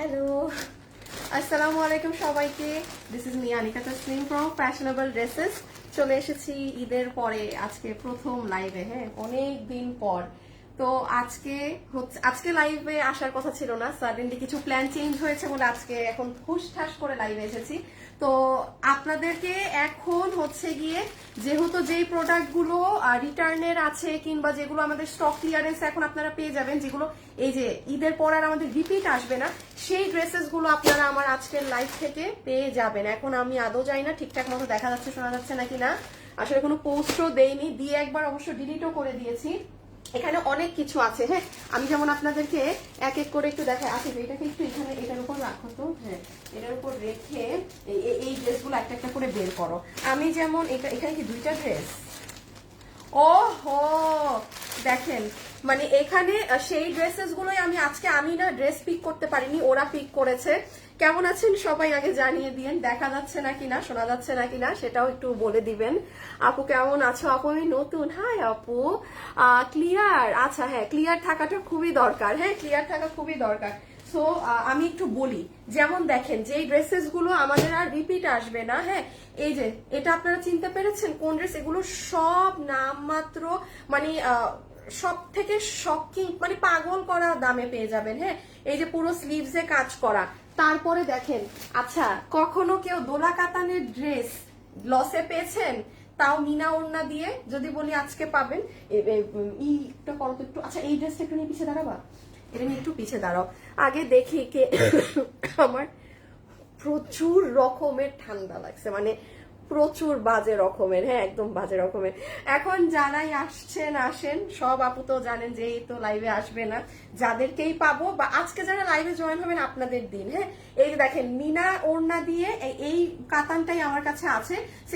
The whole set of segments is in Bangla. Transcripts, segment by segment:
হ্যালো, আসসালামু আলাইকুম সবাইকে। This is me Anika Tasnim from fashionable dresses. চলে এসেছি ঈদের পরে আজকে প্রথম লাইভে। হ্যাঁ, অনেক দিন পর। তো আজকে লাইভে আসার কথা ছিল না, সাডেনলি কিছু প্ল্যান চেঞ্জ হয়েছে বলে আজকে এখন হুশঠাস করে লাইভে এসেছি। তো আপনাদেরকে এখন গিয়ে যেহেতু যেই প্রোডাক্টগুলো রিটার্নের আছে কিংবা যেগুলো আমাদের স্টক ক্লিয়ারেন্স এখন আপনারা পেয়ে যাবেন, যেগুলো এই যে ঈদের পর আর আমাদের রিপিট আসবে না, সেই ড্রেসেস গুলো আপনারা আমার আজকের লাইভ থেকে পেয়ে যাবেন। এখন আমি আদৌ জানি না ঠিকঠাক মতো দেখা যাচ্ছে শোনা যাচ্ছে নাকি না, আসলে কোনো পোস্টও দেইনি, দিয়ে একবার অবশ্য ডিলিটও করে দিয়েছি। এখানে অনেক কিছু আছে। হ্যাঁ, আমি যেমন আপনাদেরকে এক এক করে একটু দেখাই। আচ্ছা, এটাকে একটু এখানে এটার উপর রাখো তো। হ্যাঁ, এটার উপর রেখে এই ড্রেসগুলো একটা একটা করে বের করো। আমি যেমন এখানে কি দুইটা ড্রেস, ও হো দেখেন, মানে এখানে সেই ড্রেসেস গুলোই আমি না ড্রেস পিক করতে পারিনি, ওরা পিক করেছে। কেমন আছেন সবাই আগে জানিয়ে দিয়েন, দেখা যাচ্ছে নাকি না, শোনা যাচ্ছে নাকি না সেটাও একটু বলে দিবেন। আপু কেমন আছো? আপু আমি নতুন। হাই আপু, ক্লিয়ার? আচ্ছা, হ্যাঁ ক্লিয়ার থাকাটা খুবই দরকার। হ্যাঁ, ক্লিয়ার থাকা খুবই দরকার। সো আমি একটু বলি, যেমন দেখেন যেই ড্রেসেস গুলো আমাদের আর রিপিট আসবে না। হ্যাঁ, এই যে এটা আপনারা চিনতে পেরেছেন কোন ড্রেস? এগুলো সব নামমাত্র, মানে সব থেকে শকিং, মানে পাগল করা দামে পেয়ে যাবেন। হ্যাঁ, এই যে পুরো স্লিভসে কাজ করা। তারপরে দেখেন, আচ্ছা কখনো কেউ দোলা কাতানের ড্রেস লসে পেয়েছেন? তাও মিনা ওড়না দিয়ে যদি বলি আজকে পাবেন। ইটা করো তো একটু। আচ্ছা, এই ড্রেসটা একটু নিয়ে পিছিয়ে দাঁড়াবা, এটা নিয়ে একটু পিছিয়ে দাঁড়াও। আগে দেখি কে আমার প্রচুর রকমের ঠান্ডা লাগছে, মানে প্রচুর বাজে রকমের। হ্যাঁ, একদম বাজে রকমের। এখন যারাই আসেন, সব আপু তো জানেন যে এই তো লাইভে আসবে না, যাদেরকেই পাবো বা আজকে যারা লাইভে জয়েন হবেন আপনাদের দিন। হ্যাঁ, এই দেখেন মিনা ওড়না দিয়ে এই কাতানটাই আমার কাছে আছে।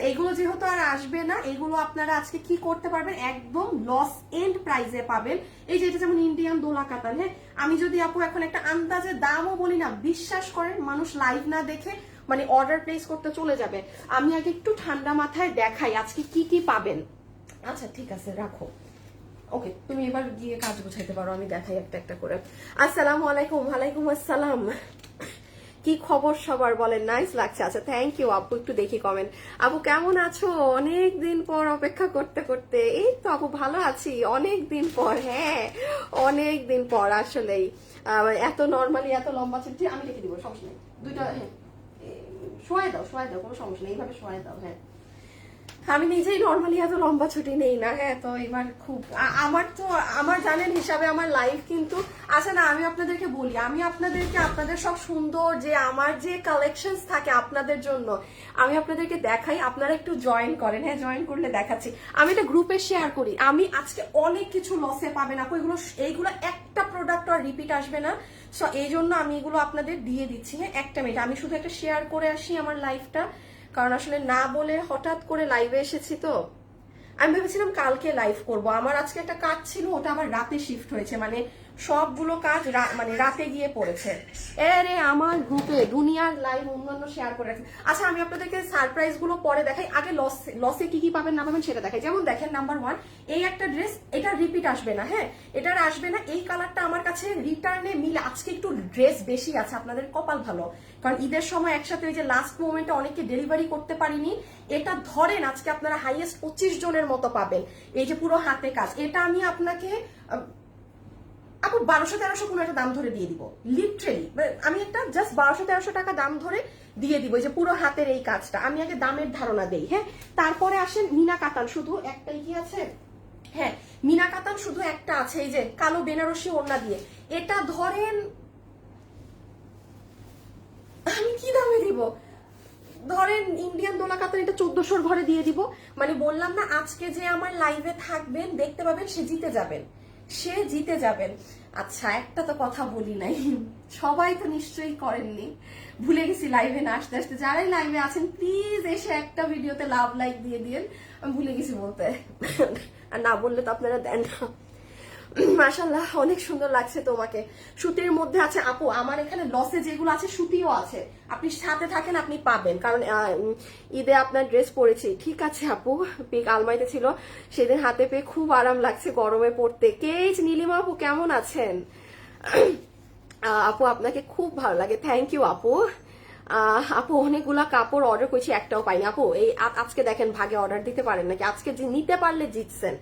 এগুলো যেহেতু আর আসবে না, এগুলো আপনারা আজকে কি করতে পারবেন, একদম লস এন্ড প্রাইসে পাবেন। এই যে এটা যেমন ইন্ডিয়ান দোলা কাতান। হ্যাঁ, আমি যদি আপু এখন একটা আন্দাজে দামও বলি না, বিশ্বাস করেন মানুষ লাইভ না দেখে মানে অর্ডার প্লেস করতে চলে যাবে। আমি আগে একটু ঠান্ডা মাথায় দেখাই আজকে কি কি পাবেন। আচ্ছা ঠিক আছে, রাখো। ওকে, তুমি এবার গিয়ে কাজ গোছাইতে পারো, আমি দেখাই একটা একটা করে। আসসালামু আলাইকুম। ওয়ালাইকুম আসসালাম। কি খবর সবার বলেন? নাইস লাগছে। আচ্ছা, থ্যাংক ইউ আপু। একটু দেখি কমেন্ট। আপু কেমন আছো? অনেক দিন পর অপেক্ষা করতে করতে। এই তো আপু ভালো আছি, অনেক দিন পর। হ্যাঁ, অনেক দিন পর আসলেই। এত নর্মালি এত লম্বা ছুটি আমি রেখে দিব, সমস্যা নেই। দুইটা, হ্যাঁ শোয়াই দাও, কোনো সমস্যা নেই, এইভাবে শোয়াই দাও। হ্যাঁ, আমি নিজেই নর্মালি এত লম্বা ছুটি নেই না। হ্যাঁ, তো এবার খুব আমার জানেন হিসাবে আমার লাইফ কিন্তু আচ্ছা না, আমি আপনাদেরকে বলি, আমি আপনাদের সব সুন্দর যে আমার যে কালেকশনস থাকে আপনাদের জন্য আমি আপনাদেরকে দেখাই, আপনারা একটু জয়েন করেন। হ্যাঁ, জয়েন করলে দেখাচ্ছি। আমি এটা গ্রুপে শেয়ার করি। আমি আজকে অনেক কিছু লসে পাবেন আপু, এইগুলো একটা প্রোডাক্ট আর রিপিট আসবে না। সো এই জন্য আমি এগুলো আপনাদের দিয়ে দিচ্ছি। হ্যাঁ, একটা মিনিট আমি শুধু একটা শেয়ার করে আসি আমার লাইফটা, কারণ আসলে না বলে হঠাৎ করে লাইভে এসেছি। তো আমি ভেবেছিলাম কালকে লাইভ করব, আমার আজকে একটা কাজ ছিল, ওটা আবার রাতে শিফট হয়েছে, মানে সবগুলো কাজ মানে রাতে গিয়ে পড়েছে। এরে আমার গ্রুপে দুনিয়ার লাইভ অন্যান্য শেয়ার করে রাখছি। আচ্ছা, আমি আপনাদেরকে সারপ্রাইজ গুলো পরে দেখাই, আগে লসে কি কি পাবেন না পাবেন সেটা দেখাই। যেমন দেখেন, নাম্বার 1 এই একটা ড্রেস, এটা রিপিট আসবে না। হ্যাঁ, এটার আসবে না। এই কালারটা আমার কাছে রিটার্নে মিল। আজকে একটু ড্রেস বেশি আছে, আপনাদের কপাল ভালো, কারণ ঈদের সময় একসাথে ওই যে লাস্ট মোমেন্টে অনেকে ডেলিভারি করতে পারিনি। এটা ধরেন আজকে আপনারা হাইয়েস্ট 25 জনের মতো পাবেন। এই যে পুরো হাতে কাজ, এটা আমি আপনাকে আপু 1200-1300 কোনো একটা দাম ধরে দিয়ে দিব। লিটারেলি আমি একটা জাস্ট 1200-1300 টাকা দাম ধরে দিয়ে দিব। যে পুরো হাতের এই কাজটা আমি আগে দামের ধারণা দেই। হ্যাঁ, তারপরে আসেন মিনা কাতান, শুধু একটাই কি আছে? হ্যাঁ, মিনা কাতান শুধু একটা আছে, এই যে কালো বেনারসি ওড়না দিয়ে। এটা ধরেন আমি কি দামে দিব, ধরেন ইন্ডিয়ান দোলা কাতান এটা 1400-র ঘরে দিয়ে দিব। মানে বললাম না, আজকে যে আমার লাইভে থাকবেন দেখতে পাবেন সে জিতে যাবেন। আচ্ছা, একটা তো কথা বলি নাই, সবাই তো নিশ্চয়ই করেননি, ভুলে গেছি লাইভে না আসতে আসতে। যারাই লাইভে আছেন প্লিজ এসে একটা ভিডিওতে লাভ লাইক দিয়ে দিন, আমি ভুলে গেছি বলতে। আর না বললে তো আপনারা দেন না। মাশাআল্লাহ, অনেক সুন্দর লাগছে তোমাকে। সুতির মধ্যে আছে আপু, আমার এখানে লসে যেগুলো আছে সুতিও আছে, আপনি সাথে থাকেন আপনি পাবেন, কারণ ঈদে আপনার ড্রেস পরেছি। ঠিক আছে আপু, পিক আলমারিতে ছিল সেদিন হাতে পেয়ে খুব আরাম লাগছে গরমে পড়তে। কেজ নীলিমা আপু কেমন আছেন? আপু আপনাকে খুব ভালো লাগে, থ্যাংক ইউ আপু। আপু অনেকগুলা কাপড় অর্ডার করছি, একটাও পাইনি আপু। এই আজকে দেখেন ভাগে অর্ডার দিতে পারেন নাকি? আজকে যে নিতে পারলে জিতছেন,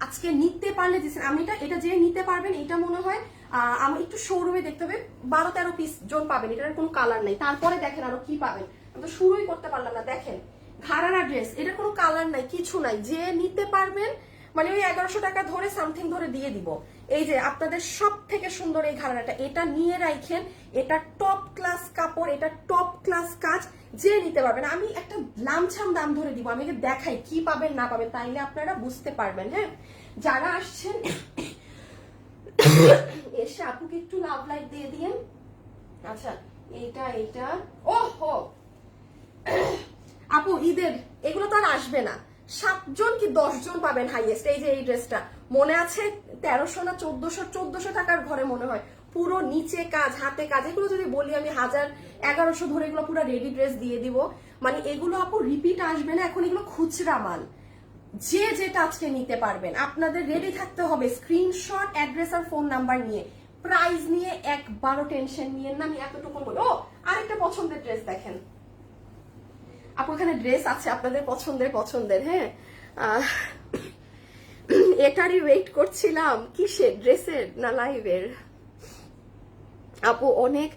আজকে নিতে পারলে জিতছেন। আমি এটা যে নিতে পারবেন এটা মনে হয় আমি একটু শোরুমে দেখতে হবে, 12-13 পিস জন পাবেন, এটার কোনো কালার নাই। তারপরে দেখেন আরো কি পাবেন, আমি তো শুরুই করতে পারলাম না। দেখেন ঘাড়ারা ড্রেস, এটার কোনো কালার নাই, কিছু নাই, যে নিতে পারবেন মানে ওই 1100 টাকা ধরে সামথিং ধরে দিয়ে দিব। এই যে আপনাদের সব থেকে সুন্দর এই ঘাড়াটা, এটা নিয়ে রাখেন, এটা টপ ক্লাস কাপড়, এটা টপ ক্লাস কাজ, যে নিতে পারবেন। আমি একটা লামছাম দাম ধরে দিব, আমি দেখাই কি পাবেন না পাবেন, তাইলে আপনারা বুঝতে পারবেন। হ্যাঁ, যারা আসছেন এসে আপুকে একটু লাভ লাইক দিয়ে দিয়েন। আচ্ছা এইটা ওহো আপু ঈদের এগুলো তো আর আসবে না, 7 জন কি 10 জন পাবেন হাইয়েস্ট। এই যে এই ড্রেসটা মনে আছে 1300 না 1400 টাকার ঘরে মনে হয়, পুরো নিচে কাজ, হাতে কাজ, এগুলো যদি বলি আমি 1000-1100 ধরে এগুলো পুরো রেডি ড্রেস দিয়ে দিব। মানে এগুলো আপু রিপিট আসবে না, এখন এগুলো খুচরা মাল, যে যেটা আজকে নিতে পারবেন। আপনাদের রেডি থাকতে হবে, স্ক্রিনশট, অ্যাড্রেস আর ফোন নাম্বার নিয়ে। প্রাইস নিয়ে একবারও টেনশন নিয়েন না, আমি এতটুকু বলি। ও আরেকটা পছন্দের ড্রেস দেখেন আপু, এখানে ড্রেস আছে আপনাদের পছন্দের। হ্যাঁ, এটারই ওয়েট করছিলাম। কিসের, ড্রেসের না লাইভের? আপু অনেক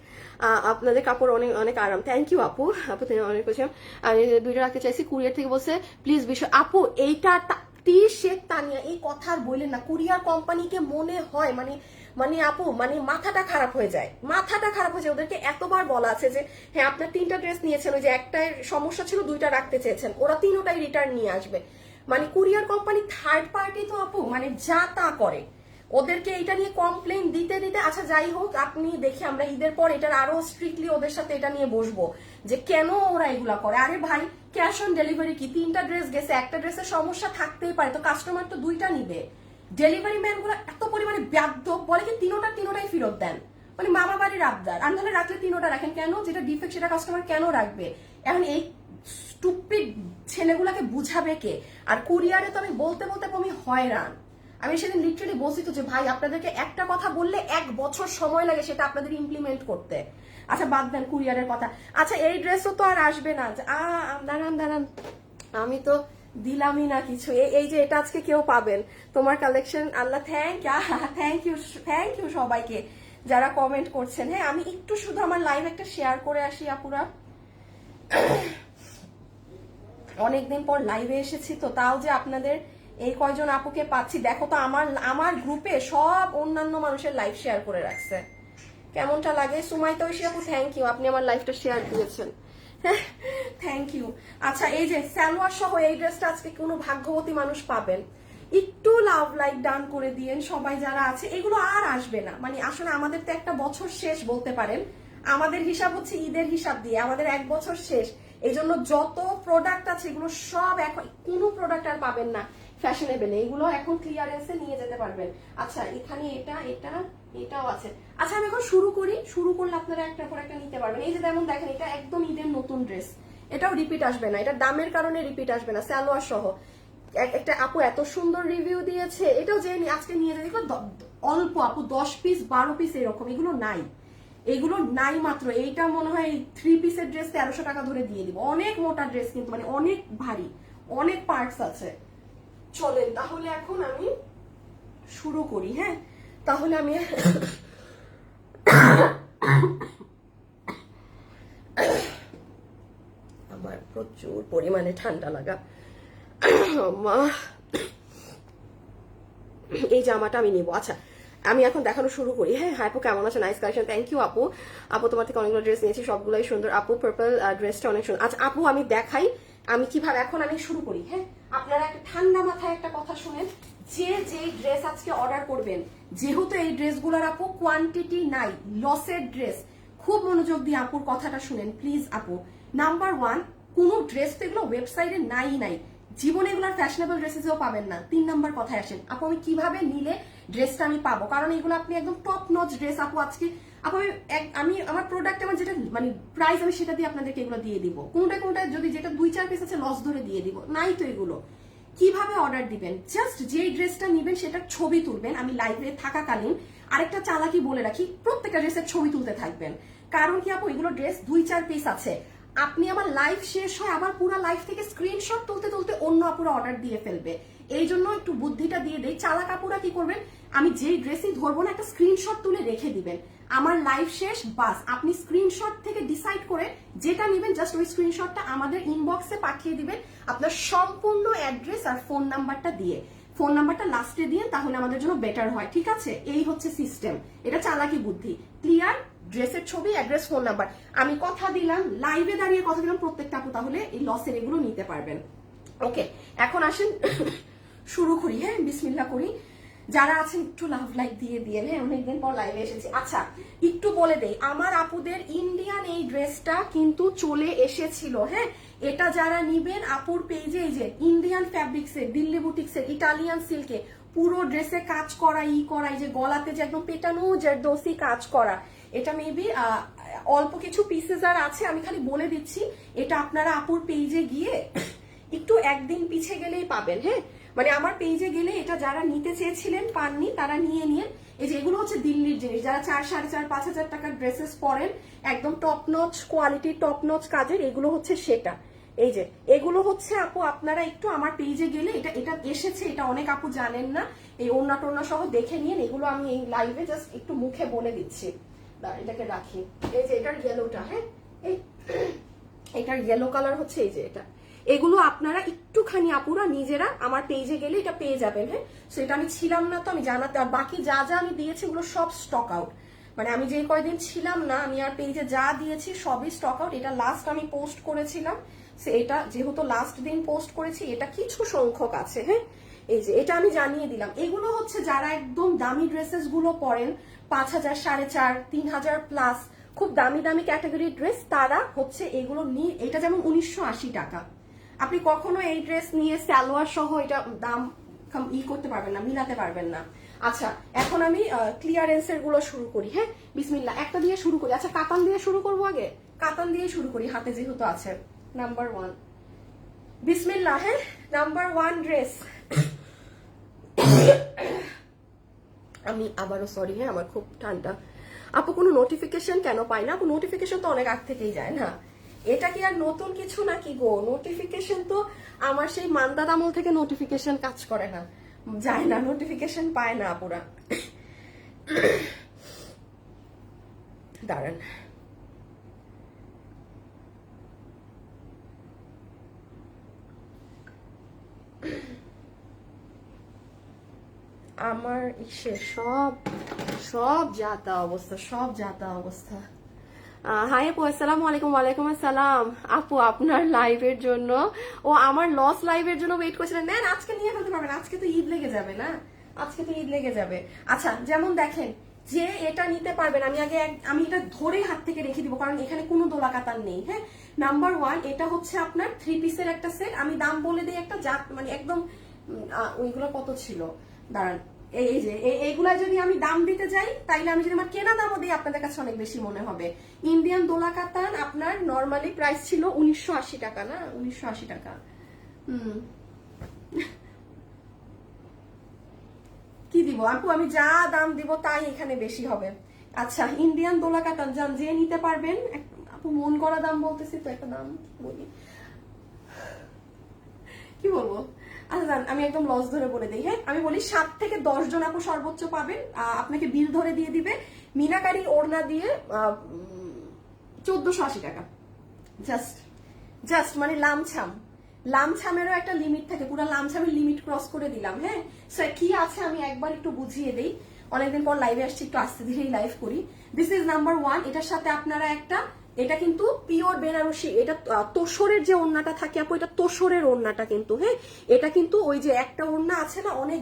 আপনাদের কাপড় অনেক অনেক আরাম, থ্যাংক ইউ আপু। আপু তুমি অনেক কিছু আমি দুইটা রাখতে চাইছি, কুরিয়ার থেকে বলছে প্লিজ বিষয়। আপু এইটা টি শেখ তানিয়া, এই কথা আর বললেন না, কুরিয়ার কোম্পানিকে মনে হয় মানে আপু মানে মাথাটা খারাপ হয়ে যায়, ওদেরকে এতবার বলা আছে যে হ্যাঁ আপনার 3টা ড্রেস নিয়েছেন, ওই যে একটাই সমস্যা ছিল, 2টা রাখতে চেয়েছেন, ওরা 3টাই রিটার্ন নিয়ে আসবে। মানে কুরিয়ার কোম্পানি থার্ড পার্টি তো আপু, মানে যা তা করে, ওদেরকে এটা নিয়ে কমপ্লেন দিতে দিতে। আচ্ছা যাই হোক, আপনি দেখে আমরা ঈদের পর এটার আরো স্ট্রিক্টলি ওদের সাথে এটা নিয়ে বসবো যে কেন ওরা এগুলা করে। আরে ভাই ক্যাশ অন ডেলিভারি কি, 3টা ড্রেস গেছে, একটা ড্রেসের সমস্যা থাকতেই পারে, তো কাস্টমার তো 2টা নিবে। ডেলিভারি ম্যান গুলো এত পরিমাণে ব্যাধ, বলে কি 3টাই ফেরত দেন, মানে মামা বাড়ির আবদার। আমি তাহলে রাখলে 3টা রাখেন কেন, যেটা ডিফেক্ট সেটা কাস্টমার কেন রাখবে? এখন এই স্টুপিড ছেলেগুলাকে বুঝাবে কে? আর কুরিয়ারে তো আমি বলতে আমি হয়রান। আমি সেদিন লিটারালি বলছি তো যে ভাই আপনাদেরকে একটা কথা বললে 1 বছর সময় লাগে সেটা আপনাদের ইমপ্লিমেন্ট করতে। আচ্ছা বাদ দেন কুরিয়ারের কথা। আচ্ছা এই ড্রেসও তো আর আসবে না। দাঁড়ান আমি তো দিলামই না কিছু। এই যে এটা আজকে কেউ পাবেন, তোমার কালেকশন। আল্লাহ থ্যাংক ইউ সবাইকে যারা কমেন্ট করছেন। হ্যাঁ আমি একটু শুধু আমার লাইভ একটা শেয়ার করে আসি আপুরা, অনেকদিন পর লাইভে এসেছি তো, তাও যে আপনাদের এই কয়জন আপুকে পাচ্ছি। দেখো তো আমার গ্রুপে সব অন্যান্য মানুষের লাইভ শেয়ার করে রাখছে, কেমনটা লাগে? সুমাইতা ঐশী আপু থ্যাংক ইউ, আপনি আমার লাইভটা শেয়ার দিয়েছেন, থ্যাংক ইউ। আচ্ছা এই যে সালোয়ার সহ এই ড্রেসটা আজকে কোনো ভাগ্যবতী মানুষ পাবেন, একটু লাভ লাইক ডান করে দিয়েন সবাই যারা আছে। এগুলো আর আসবে না, মানে আসলে আমাদের তো একটা বছর শেষ বলতে পারেন, আমাদের হিসাব হচ্ছে ঈদের হিসাব দিয়ে আমাদের 1 বছর শেষ। এই জন্য যত প্রোডাক্ট আছে এগুলো সব এখন কোনো প্রোডাক্ট আর পাবেন না ফ্যাশনেবল, এগুলো এখন ক্লিয়ারেন্সে নিয়ে যেতে পারবেন। আচ্ছা এখানে এটাও আছে। আচ্ছা আমি এখন শুরু করলে আপনারা একটা পর একটা নিতে পারবেন। এই যে যেমন দেখেন এটা একদম ঈদের নতুন ড্রেস, এটাও রিপিট আসবে না, এটা দামের কারণে রিপিট আসবে না, সালোয়ার সহ। একটা আপু এত সুন্দর রিভিউ দিয়েছে, এটাও যে আজকে নিয়ে যাবে অল্প আপু, 10 পিস 12 পিস এরকম, এগুলো নাই মাত্র। এইটা মনে হয় 3 পিসের ড্রেস 1300 টাকা ধরে দিয়ে দিব। অনেক মোটা ড্রেস কিন্তু, মানে অনেক ভারী, অনেক পার্টস আছে। চলেন তাহলে এখন আমি শুরু করি। হ্যাঁ তাহলে আমি আমার প্রচুর পরিমাণে ঠান্ডা লাগা, এই জামাটা আমি নিব। আচ্ছা আমি এখন দেখানো শুরু করি। হ্যাঁ আপু কেমন আছে? নাইস কালেকশন, থ্যাংক ইউ আপু। তোমার থেকে অনেকগুলো ড্রেস নিয়েছি, সবগুলোই সুন্দর আপু। পার্পল ড্রেসটা অনেক সুন্দর। আচ্ছা আপু আমি দেখাই আমি কিভাবে, এখন আমি শুরু করি। হ্যাঁ আপনারা একটা ঠান্ডা মাথায় একটা কথা শুনেন, যে ড্রেস আজকে অর্ডার করবেন, যেহেতু এই ড্রেসগুলোর আপু কোয়ান্টিটি নাই, লসের ড্রেস, খুব মনোযোগ দিয়ে আপুর কথাটা শুনেন প্লিজ আপু। নাম্বার 1, কোনো ড্রেস তো এগুলো ওয়েবসাইটে নাই, জীবনে এগুলোর ফ্যাশনেবল ড্রেসেসও পাবেন না। 3 নাম্বার কথায় আসেন আপু, আমি কিভাবে নিলে ড্রেসটা আমি পাবো, কারণ এগুলো আপনি একদম টপ নচ ড্রেস আপু। আজকে আপু আমি আমার প্রোডাক্ট আমার যেটা মানে প্রাইস আমি সেটা দিয়ে আপনাদেরকে এগুলো দিয়ে দিব। কোনটা যদি যেটা 2-4 পিস আছে লস ধরে দিয়ে দিব, নাই তো এগুলো। কিভাবে অর্ডার দিবেন, জাস্ট যেই ড্রেসটা নিবেন সেটার ছবি তুলবেন, আমি লাইভে থাকাকালীন আরেকটা চালাকি বলে রাখি, প্রত্যেকটা ড্রেসের ছবি তুলতে থাকবেন। কারণ কি আপু, এগুলো ড্রেস 2-4 পিস আছে, আপনি আমার লাইভ শেষ হয় আবার পুরো লাইভ থেকে স্ক্রিনশট তুলতে তুলতে অন্য আপুরা অর্ডার দিয়ে ফেলবে। এই জন্য একটু বুদ্ধিটা দিয়ে দেই, চালাক আপুরা কি করবেন, আমি যেই ড্রেসই ধরবো না একটা স্ক্রিনশট তুলে রেখে দিবেন, আমার লাইভ শেষ বাস আপনি স্ক্রিনশট থেকে ডিসাইড করে যেটা নেবেন জাস্ট ওই স্ক্রিনশটটা আমাদের ইনবক্সে পাঠিয়ে দিবেন আপনার সম্পূর্ণ অ্যাড্রেস আর ফোন নাম্বারটা দিয়ে। ফোন নাম্বারটা লাস্টে দিয়ে, তাহলে আমাদের জন্য বেটার হয়, ঠিক আছে? এই হচ্ছে সিস্টেম, এটা চালাকি বুদ্ধি। ক্লিয়ার? ড্রেসের ছবি, অ্যাড্রেস, ফোন নাম্বার। আমি কথা দিলাম, লাইভে দাঁড়িয়ে কথা দিলাম, প্রত্যেকটা আপু তাহলে এই লসের এগুলো নিতে পারবেন। ওকে, এখন আসেন শুরু করি। হ্যাঁ, বিসমিল্লাহ করি। যারা আছেন একটু লাভ লাইক দিয়ে দিয়ে, হ্যাঁ অনেকদিন পর লাইভে এসেছি। আচ্ছা, একটু বলে দেই, আমার আপুদের ইন্ডিয়ান এই ড্রেসটা কিন্তু চলে এসেছিল। হ্যাঁ, এটা যারা নিবেন আপুর পেজে, এই যে ইন্ডিয়ান ফ্যাব্রিক্সের, দিল্লি বুটিক্সের, ইটালিয়ান সিল্কে পুরো ড্রেসে কাজ করা, এই যে গলাতে যে একদম পেটানো জারদোসি কাজ করা, এটা মেবি অল্প কিছু পিসেস আর আছে, আমি খালি বলে দিচ্ছি। এটা আপনারা আপুর পেজে গিয়ে একটু একদিন পিছে গেলেই পাবেন। হ্যাঁ, মানে আমার পেজে গেলে এটা যারা নিতে চেয়েছিলেন পাননি, তারা নিয়ে নিয়ে। এই যে এগুলো হচ্ছে দিল্লির জিনিস, যারা 4, 4.5, 5,000 টাকার ড্রেসেস পরেন, একদম top notch quality, top notch কাজের, এগুলো হচ্ছে সেটা। এই যে এগুলো হচ্ছে আপু, আপনারা একটু আমার পেজে গেলে এটা এটা এসেছে, এটা অনেক আপু জানেন না, এই ওড়না টোড়না সহ দেখে নিন। এগুলো আমি এই লাইভে জাস্ট একটু মুখে বলে দিচ্ছি, এটাকে রাখি। এই যে এটার ইয়েলোটা, হ্যাঁ এটার ইয়েলো কালার হচ্ছে, এই যে এটা, এগুলো আপনারা একটুখানি আপুরা নিজেরা আমার পেজে গেলে এটা পেয়ে যাবেন। হ্যাঁ, সেটা আমি ছিলাম না তো আমি জানাতে, আর বাকি যা যা আমি দিয়েছি ওগুলো সব স্টক আউট, মানে আমি যে কয়দিন ছিলাম না, আমি আর পেজে যা দিয়েছি সবই স্টক আউট। এটা লাস্ট আমি পোস্ট করেছিলাম, এটা যেহেতু লাস্ট দিন পোস্ট করেছি, এটা কিছু সংখ্যক আছে। হ্যাঁ, এই যে এটা আমি জানিয়ে দিলাম। এগুলো হচ্ছে যারা একদম দামি ড্রেসেস গুলো পরেন, 5,000, 4.5, 3,000 প্লাস, খুব দামি দামি ক্যাটাগরির ড্রেস, তারা হচ্ছে এগুলো নিয়ে। এটা যেমন 1980 টাকা, আপনি কখনো এই ড্রেস নিয়ে সালোয়ার সহ এটা দাম করতে পারবেন না, মিলাতে পারবেন না। আচ্ছা, এখন আমি ক্লিয়ারেন্সের গুলো শুরু করি। হ্যাঁ, বিসমিল্লাহ, একটা দিয়ে শুরু করি। আচ্ছা, কাতান দিয়ে শুরু করবো, আগে কাতান দিয়ে শুরু করি, হাতে যেহেতু আছে। নাম্বার 1, বিসমিল্লাহ। হ্যাঁ, নাম্বার 1 ড্রেস। আমি আবারও সরি, হ্যাঁ আমার খুব ঠান্ডা। আপু কোনো নোটিফিকেশন কেন পাই না? আপু নোটিফিকেশন তো অনেক আগ থেকেই যায় না, এটা কি আর নতুন কিছু নাকি গো? নোটিফিকেশন তো আমার সেই মান্দার আমল থেকে নোটিফিকেশন কাজ করে না, যায় না, নোটিফিকেশন পায় না আপুরা। দাঁড়ান, আমার ইসে সব সব যাতা অবস্থা, সব যাতা অবস্থা। হাই আপু, আসসালামু আলাইকুম। ওয়ালাইকুম আসসালাম আপু, আপনার লাইভের জন্য, ও আমার লস লাইভের জন্য ওয়েট করছিলেন। নেন, আজকে নিয়ে ফেলতে পারবেন, আজকে তো ঈদ লেগে যাবে না, আজকে তো ঈদ লেগে যাবে। আচ্ছা, যেমন দেখেন, যে এটা নিতে পারবেন, আমি আগে আমি এটা ধরে হাত থেকে রেখে দিব, কারণ এখানে কোনো দোলা কাতার নেই। হ্যাঁ, নাম্বার 1, এটা হচ্ছে আপনার 3 পিসের একটা সেট। আমি দাম বলে দিই একটা, যা মানে একদম ওইগুলো কত ছিল, দাঁড়ান, এই যে এইগুলা যদি আমি দাম দিতে যাই, তাইলে আমি যদি আমার কেনা দামও দিই আপনাদের কাছে অনেক বেশি মনে হবে। ইন্ডিয়ান দোলা কাতান আপনার নর্মালি প্রাইস ছিল 1980 টাকা, না 1980 টাকা। কি দিব আপু, আমি যা দাম দিব তাই এখানে বেশি হবে। আচ্ছা, ইন্ডিয়ান দোলা কাতান যান, যে নিতে পারবেন। আপু মন করা দাম বলতেছি তো, একটা দাম বলি, কি বলবো? আচ্ছা, আমি একদম লস ধরে বলে দিই। হ্যাঁ, আমি বলি 7 থেকে 10 জন আপু সর্বোচ্চ পাবেন, আপনাকে বিল ধরে দিয়ে দিবে, মিনাকারি ওড়না দিয়ে 1480 টাকা। জাস্ট মানে লামছামেরও একটা লিমিট থাকে, পুরো লামছামের লিমিট ক্রস করে দিলাম। হ্যাঁ, কি আছে আমি একবার একটু বুঝিয়ে দেই, অনেকদিন পর লাইভে আসছি, একটু আস্তে ধীরেই লাইভ করি। This is number 1। এটার সাথে আপনারা একটা, এটা কিন্তু পিওর বেনারসি, এটা তোসরের যে ওড়নাটা থাকে আপু, এটা তোসরের ওড়নাটা কিন্তু। হ্যাঁ, এটা কিন্তু ওই যে একটা ওড়না আছে না অনেক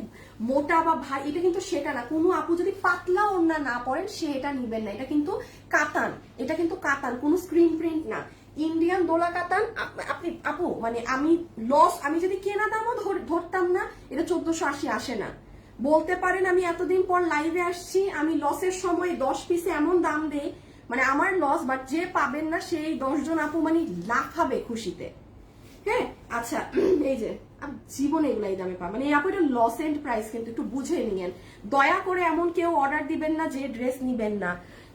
মোটা বা ভাই, এটা কিন্তু সেটা না। কোনো আপু যদি পাতলা ওড়না না পরেন, সে এটা নিবেন না। এটা কিন্তু কাতান, এটা কিন্তু কাতান, কোনো স্ক্রিন প্রিন্ট না, ইন্ডিয়ান দোলা কাতান। আপনি আপু মানে আমি লস, আমি যদি কেনা দামও ধরতাম না, এটা 1480 আসে না। বলতে পারেন আমি এতদিন পর লাইভে আসছি, আমি লসের সময় 10 পিসে এমন দাম দেই, মানে আমার লস, বাট যে পাবেন না সেই 10 জন আপু মানে লাফাবে খুশিতে। হ্যাঁ, আচ্ছা, এই যে জীবনে এগুলো এই দামে পাবেন। মানে এই আপু এটা লস এন্ড প্রাইস, কিন্তু একটু বুঝে নিয়েন। দয়া করে এমন কেউ অর্ডার দিবেন না যে ড্রেস নিবেন না,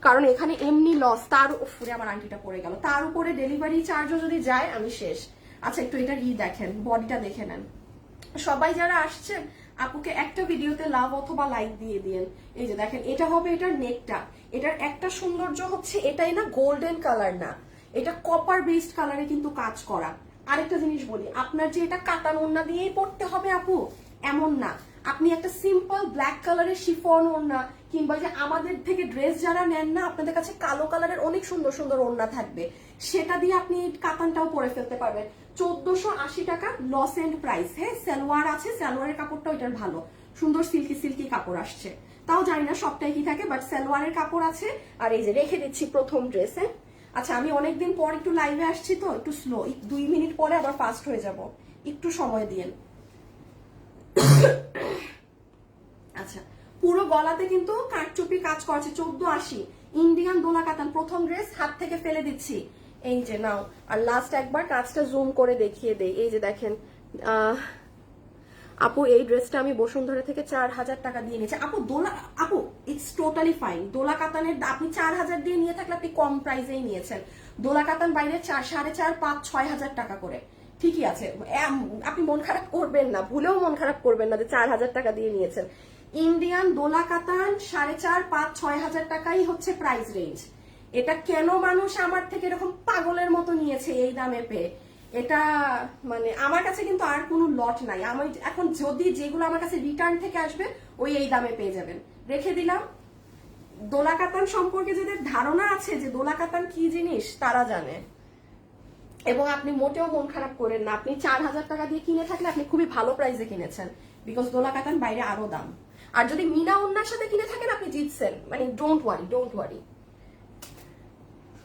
কারণ এখানে এমনি লস, তার উপরে আমার আংটিটা পড়ে গেল, তার উপরে ডেলিভারি চার্জও যদি যায় আমি শেষ। আচ্ছা একটু এটার দেখেন, বডিটা দেখে নেন। সবাই যারা আসছেন আপুকে একটা ভিডিওতে লাভ অথবা লাইক দিয়ে দিয়েন। এই যে দেখেন, এটা হবে এটার নেকটা। এটার একটা সৌন্দর্য হচ্ছে এটাই না গোল্ডেন কালার না, এটা কপার বেসড কালারে কিন্তু কাজ করা। আরেকটা জিনিস বলি, আপনার যে এটা কাতান ওড়না দিয়েই পড়তে হবে আপু এমন না, আপনি একটা সিম্পল ব্ল্যাক কালারের শিফন ওড়না কিংবা যে আমাদের থেকে ড্রেস যারা নেন না, আপনাদের কাছে কালো কালারের অনেক সুন্দর সুন্দর ওড়না থাকবে, সেটা দিয়ে আপনি কাতানটাও পরে ফেলতে পারবেন। 1480 টাকা লস এন্ড প্রাইস। হ্যাঁ, সালোয়ার আছে, সালোয়ারের কাপড়টা এটার ভালো, সুন্দর সিল্কি সিল্কি কাপড় আসছে। তাও জানি না সবটাই কি থাকে, বাট সালোয়ারের কাপড় আছে। আর এই যে রেখে দিচ্ছি প্রথম ড্রেসে। আচ্ছা আমি অনেকদিন পর একটু লাইভে আসছি তো একটু স্লো, 2 মিনিট পরে আবার ফাস্ট হয়ে যাব, একটু সময় দিয়েন। আচ্ছা পুরো গলাতে কিন্তু কাঠচুপি কাজ করছে, 1480 ইন্ডিয়ান দোলা কাতান। প্রথম ড্রেস হাত থেকে ফেলে দিচ্ছি, এই যে নাও। আর লাস্ট একবার কাজটা জুম করে দেখিয়ে দেই, এই যে দেখেন আপু এই ড্রেসটা আমি বসুন্ধরা থেকে 4000 টাকা দিয়ে নিয়েছি আপু। দোলা আপু ইটস টোটালি ফাইন, দোলা কাতানের আপনি 4000 দিয়ে নিয়ে থাকলে আপনি কম প্রাইসেই নিয়েছেন। দোলা কাতান বাইরে 4, 4.5, 5, 6000 টাকা করে, ঠিকই আছে। আপনি মন খারাপ করবেন না, ভুলেও মন খারাপ করবেন না যে 4000 টাকা দিয়ে নিয়েছেন। ইন্ডিয়ান দোলা কাতান 4.5, 5, 6000 টাকাই হচ্ছে প্রাইস রেঞ্জ। এটা কেন মানুষ আমার থেকে এরকম পাগলের মতো নিয়েছে এই দামে পেয়ে, এটা মানে আমার কাছে কিন্তু আর কোনো লট নাই। আমি এখন যদি যেগুলো আমার কাছে রিটার্ন থেকে আসবে ওই এই দামে পেয়ে যাবেন, রেখে দিলাম। দোলা কাতান সম্পর্কে যাদের ধারণা আছে যে দোলা কাতান কি জিনিস তারা জানে, এবং আপনি মোটেও মন খারাপ করেন না। আপনি 4000 টাকা দিয়ে কিনে থাকলে আপনি খুবই ভালো প্রাইসে কিনেছেন, বিকজ দোলা কাতান বাইরে আরো দাম। আর যদি মিনা ওন্নার সাথে কিনে থাকেন আপনি জিতছেন, মানে ডোন্ট ওয়ারি,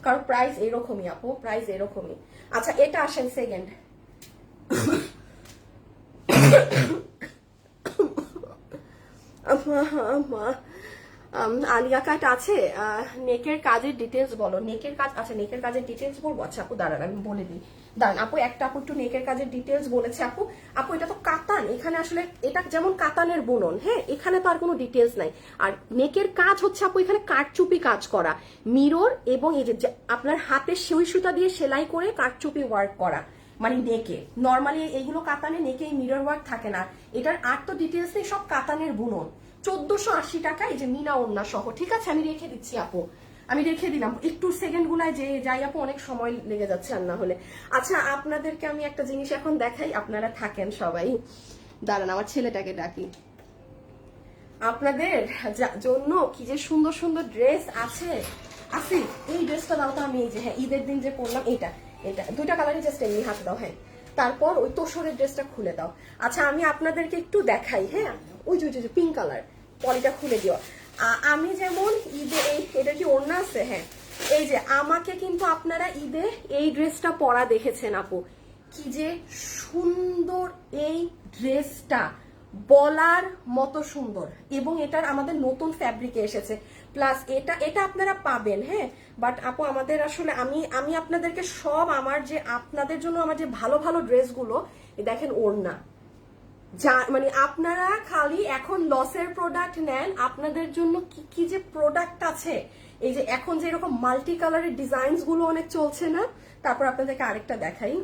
কারণ প্রাইস এরকমই আপু, প্রাইস এরকমই। আচ্ছা এটা আসেন সেকেন্ড। আলিয়া কাট আছে, নেকের কাজের ডিটেলস বলো। নেকের কাজ, আচ্ছা নেকের কাজের ডিটেলস বলবো। আচ্ছা আপু দাঁড়ান আমি বলে দিই, দাঁড়ান আপু একটা আপু একটু নেকের কাজের ডিটেলস বলেছে। আপু আপু এটা তো কাতান, এখানে আসলে এটা যেমন কাতানের বুনন, হ্যাঁ এখানে তো আর কোনো ডিটেলস নাই। আর নেকের কাজ হচ্ছে আপু এখানে কাঠচুপি কাজ করা, মিরর এবং এই যে আপনার হাতে সুই সুতা দিয়ে সেলাই করে কাঠচুপি ওয়ার্ক করা, মানে নেকে। নর্মালি এইগুলো কাতানে নেকে মিরর ওয়ার্ক থাকে না, এটার আর তো ডিটেলস নেই, সব কাতানের বুনন। 1480 টাকা, এই যে মিনা ওন্না সহ, ঠিক আছে আমি রেখে দিচ্ছি আপু, আমি রেখে দিলাম। একটু সেকেন্ড গুলায় যে যাই আপু, অনেক সময় লেগে যাচ্ছে আর না হলে। আচ্ছা আপনাদেরকে আমি একটা জিনিস এখন দেখাই, আপনারা থাকেন সবাই, দাঁড়ান আমার ছেলেটাকে ডাকি। আপনাদের জন্য কি যে সুন্দর সুন্দর ড্রেস আছে। আসি এই ড্রেসটা দাও তো, আমি এই যে হ্যাঁ ঈদের দিন যে পরলাম এইটা, এটা দুইটা কালারই জাস্ট এমনি হাতে দাও। হ্যাঁ তারপর ওই তোষরের ড্রেসটা খুলে দাও। আচ্ছা আমি আপনাদেরকে একটু দেখাই, হ্যাঁ ওই যে পিঙ্ক কালার পলিটা খুলে দিও। আমি যেমন ঈদে এটা কি ওড়না আছে, হ্যাঁ এই যে আমাকে কিন্তু আপনারা ঈদে এই ড্রেসটা পরা দেখেছেন আপু, কি যে সুন্দর এই ড্রেসটা, বলার মতো সুন্দর। এবং এটার আমাদের নতুন ফ্যাব্রিকে এসেছে, প্লাস এটা আপনারা পাবেন। হ্যাঁ বাট আপু আমাদের আসলে আমি আপনাদেরকে সব আমার যে আপনাদের জন্য আমার যে ভালো ভালো ড্রেসগুলো দেখেন ওড়না, যা মানে আপনারা খালি এখন লসের প্রোডাক্ট নেন, আপনাদের জন্য কি কি যে প্রোডাক্ট আছে। এই যে এখন যে এরকম মাল্টি কালারের ডিজাইনস গুলো অনেক চলছে না। তারপর আপনাদেরকে আরেকটা দেখাই,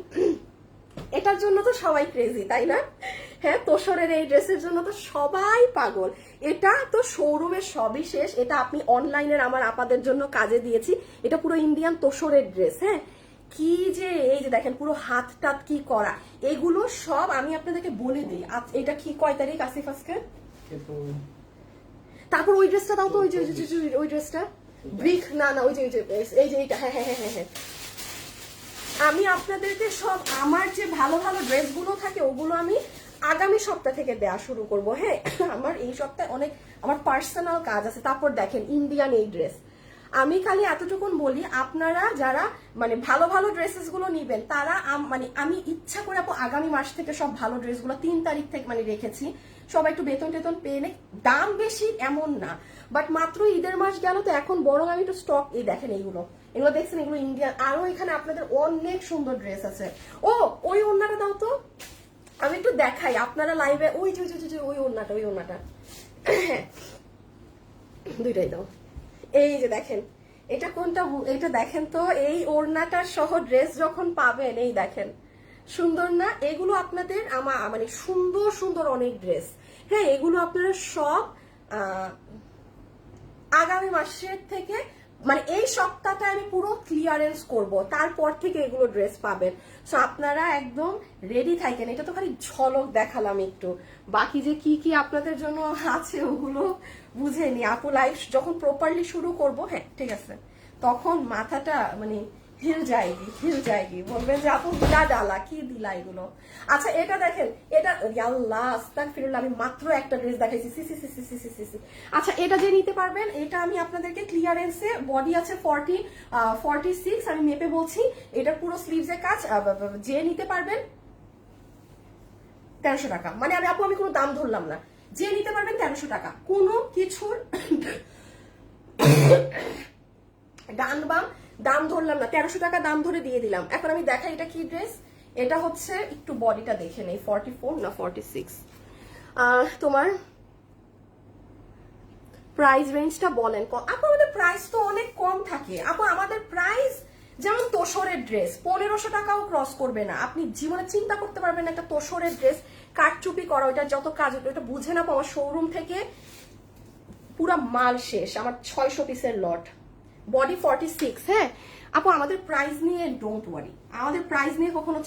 এটার জন্য তো সবাই ক্রেজি তাই না? হ্যাঁ তোষরের এই ড্রেসের জন্য তো সবাই পাগল। এটা তো শোরুমের সবই শেষ, এটা আপনি অনলাইনের আমার আপাদের জন্য কাজে দিয়েছি। এটা পুরো ইন্ডিয়ান তোষরের ড্রেস, হ্যাঁ কি যে এই যে দেখেন পুরো হাত টাত কি করা, এগুলো সব আমি আপনাদেরকে বলে দিই। এটা কি কয় তারিখ আসিফ আজকে? তারপর ওই ড্রেসটা দাও তো, ওই ড্রেসটা ব্রিক না ওই যে এই যে এইটা, হ্যাঁ হ্যাঁ হ্যাঁ হ্যাঁ। আমি আপনাদেরকে সব আমার যে ভালো ভালো ড্রেসগুলো থাকে ওগুলো আমি আগামী সপ্তাহ থেকে দেয়া শুরু করব। হ্যাঁ আমার এই সপ্তাহে অনেক আমার পার্সোনাল কাজ আছে। তারপর দেখেন ইন্ডিয়ান এই ড্রেস, আমি খালি এতটুকুন বলি, আপনারা যারা মানে ভালো ভালো ড্রেসেস গুলো নিবেন তারা মানে আমি ইচ্ছা করে আপু আগামী মাস থেকে সব ভালো ড্রেসগুলো 3 তারিখ থেকে মানে রেখেছি। সবাই একটু বেতন টেতন পেয়ে নেই, দাম বেশি এমন না, বাট মাত্র ঈদের মাস গেল তো এখন বরং আমি একটু স্টক, এই দেখেন এগুলো দেখছেন, এগুলো ইন্ডিয়ান। আরো এখানে আপনাদের অনেক সুন্দর ড্রেস আছে। ও ওই ওড়নাটা দাও তো, আমি একটু দেখাই আপনারা লাইভে, ওই যে ওই ওড়নাটা, ওই ওড়নাটা দুইটাই দাও। এই যে দেখেন এটা কোনটা, এটা দেখেন তো, এই ওড়নাটার সহ ড্রেস যখন পাবেন, এই দেখেন সুন্দর না? এগুলো আপনাদের মানে সুন্দর সুন্দর অনেক ড্রেস, হ্যাঁ এগুলো আপনারা সব আগামী মাসের থেকে, মানে এই সপ্তাহটা আমি পুরো ক্লিয়ারেন্স করব, তারপর থেকে এগুলো ড্রেস পাবেন। সো আপনারা একদম রেডি থাকেন। এটা তো খালি ঝলক দেখালাম একটু, বাকি যে কি কি আপনাদের জন্য আছে ওগুলো বুঝে নি। আপু লাইভ যখন প্রপারলি শুরু করব, হ্যাঁ ঠিক আছে, তখন মাথাটা মানে হিল যায়গি, বলবেন যে আপু দিলা ডালা, কি দিলা এগুলো। আচ্ছা এটা দেখেন, এটা আল্লাহ আস্তাগফিরুল্লাহ, আমি মাত্র একটা ড্রেস দেখাইছি, সি সি সি সি সি সি সি। আচ্ছা এটা যে নিতে পারবেন, এটা আমি আপনাদেরকে ক্লিয়ারেন্সে, বডি আছে 46, আমি মেপে বলছি, এটা পুরো স্লিভসের কাজ, যে নিতে পারবেন 1300 টাকা। মানে আমি কোনো দাম ধরলাম না, যে নিতে পারবেন 1300 টাকা, কোনো কিছুর ডান বাম দাম ধরলাম না, 1300 টাকা দাম ধরে দিয়ে দিলাম। এখন আমি দেখাই এটা কি ড্রেস। এটা হচ্ছে, একটু বডিটা দেখে নেই, 44 না 46, তোমার প্রাইস রেঞ্জটা বলেন। আপু আমাদের প্রাইস তো অনেক কম থাকে আপু, আমাদের প্রাইস যেমন তোষরের ড্রেস 1500 টাকাও ক্রস করবে না। আপনি জীবনে চিন্তা করতে পারবেন না একটা তোষরের ড্রেস কাটচুপি করা, ওইটা যত কাজ, ওইটা বুঝে না আমার শোরুম থেকে পুরা মাল শেষ, আমার 600 পিসের লট, বডি 46। হ্যাঁ আপু আমাদের প্রাইস নিয়ে ডোন্ট ওয়ারি, আমাদের প্রাইস নিয়ে কখনো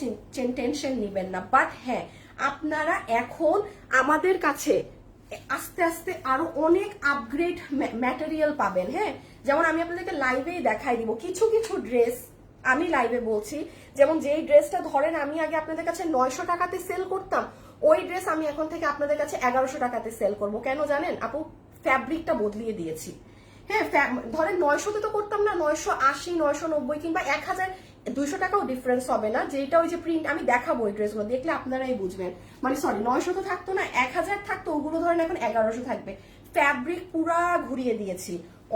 টেনশন নিবেন না। বাট হ্যাঁ আপনারা এখন আমাদের কাছে আস্তে আস্তে আরো অনেক আপগ্রেড ম্যাটেরিয়াল পাবেন। হ্যাঁ যেমন আমি আপনাদেরকে লাইভেই দেখাই দিব কিছু কিছু ড্রেস, আমি লাইভে বলছি, যেমন যেই ড্রেসটা ধরেন আমি আগে আপনাদের কাছে 900 টাকাতে সেল করতাম, ওই ড্রেস আমি এখন থেকে আপনাদের কাছে 1100 টাকাতে সেল করব। কেন জানেন আপু? ফ্যাব্রিকটা বদলিয়ে দিয়েছি। হ্যাঁ ধরেন 900তে তো করতাম না, 980, 990 কিংবা 1200 টাকাও ডিফারেন্স হবে না। যেটা ওই যে প্রিন্ট আমি দেখাবো, ওই ড্রেসগুলো দেখলে আপনারাই বুঝবেন। মানে সরি 900 তো থাকতো না, 1000 থাকতো, ওগুলো ধরেন এখন 1100 থাকবে। ফ্যাব্রিক পুরা ঘুরিয়ে দিয়েছি,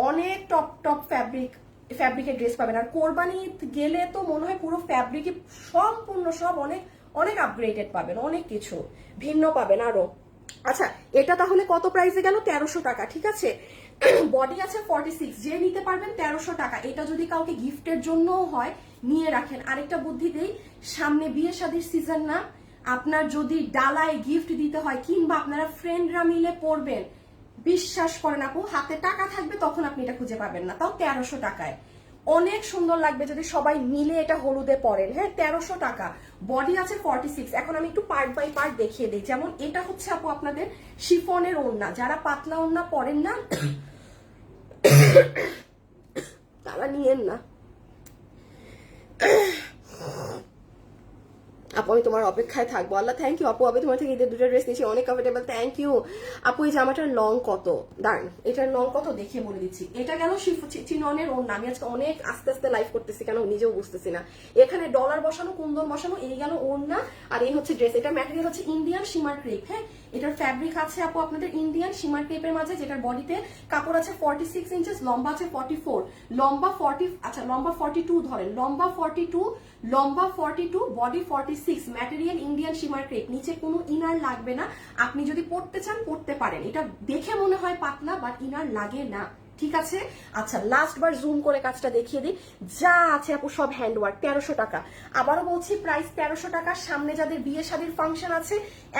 অনেক টপ টপ ফ্যাব্রিকের ড্রেস পাবেন। আর কোরবানি গেলে তো মনে হয় পুরো ফ্যাব্রিকে সম্পূর্ণ সব অনেক অনেক আপগ্রেডেড পাবেন, অনেক কিছু ভিন্ন পাবেন আরো। আচ্ছা এটা তাহলে কত প্রাইসে গেল? 1300 টাকা, ঠিক আছে। বডি আছে 46, যে নিতে পারবেন 1300 টাকা। এটা যদি কাউকে গিফটের জন্য হয় নিয়ে রাখেন। আরেকটা বুদ্ধি দেই, সামনে বিয়ে শাদীর সিজন না, আপনার যদি ডালায় গিফট দিতে হয় কিংবা আপনারা ফ্রেন্ডরা মিলে পড়বেন, বিশ্বাস করেন আপু হাতে টাকা থাকবে তখন আপনি এটা খুঁজে পাবেন না, তাও 1300 টাকায়। অনেক সুন্দর লাগবে যদি সবাই মিলে এটা হলুদে পরেন। হ্যাঁ 1300 টাকা, বডি আছে 46। এখন আমি একটু পার্ট বাই পার্ট দেখিয়ে দিই। যেমন এটা হচ্ছে আপু আপনাদের শিফনের ওড়না, যারা পাতলা ওড়না পরেন না তারা নিয়েন না। আপু আমি তোমার অপেক্ষায় থাকবো। আল্লাহ থ্যাংক ইউ আপু, আমি তোমার থেকে ঈদের দুটো ড্রেস নিয়েছি, অনেক কমফোর্টেবল, থ্যাংক ইউ আপু। এই জামাটার লং কত? দাঁড়ান এটার লং কত দেখিয়ে বলে দিচ্ছি। এটা গেল চিননের ওড়না, আমি আজকে অনেক আস্তে আস্তে লাইভ করতেছি কেন নিজেও বুঝতেছি না। এখানে ডলার বসানো, কুন্দন বসানো, এই গেল ওড়না, আর এই হচ্ছে ড্রেস। এটা ম্যাটেরিয়াল হচ্ছে ইন্ডিয়ান শিমার ক্রেপ। হ্যাঁ এটার ফ্যাব্রিক আছে আপু আপনাদের ইন্ডিয়ান শিমার ক্রেপের মাঝে, যেটার বডিতে কাপড় আছে 46 ইঞ্চেস, লম্বা আছে 44, লম্বা 40, আচ্ছা লম্বা 42 ধরেন, লম্বা 42, body 46, material Indian shimmer crepe. নিচে কোনো ইনার লাগবে না, আপনি যদি পড়তে চান পড়তে পারেন। এটা দেখে মনে হয় পাতলা, বাট ইনার লাগে না, ঠিক আছে। আচ্ছা লাস্ট বার জুম করে কাজটা দেখিয়ে দিই। যা আছে আপু সব হ্যান্ডওয়ার্ক, 1300 টাকা। আবারও বলছি প্রাইস 1300 টাকা। সামনে যাদের বিয়ে শাদীর ফাংশন আছে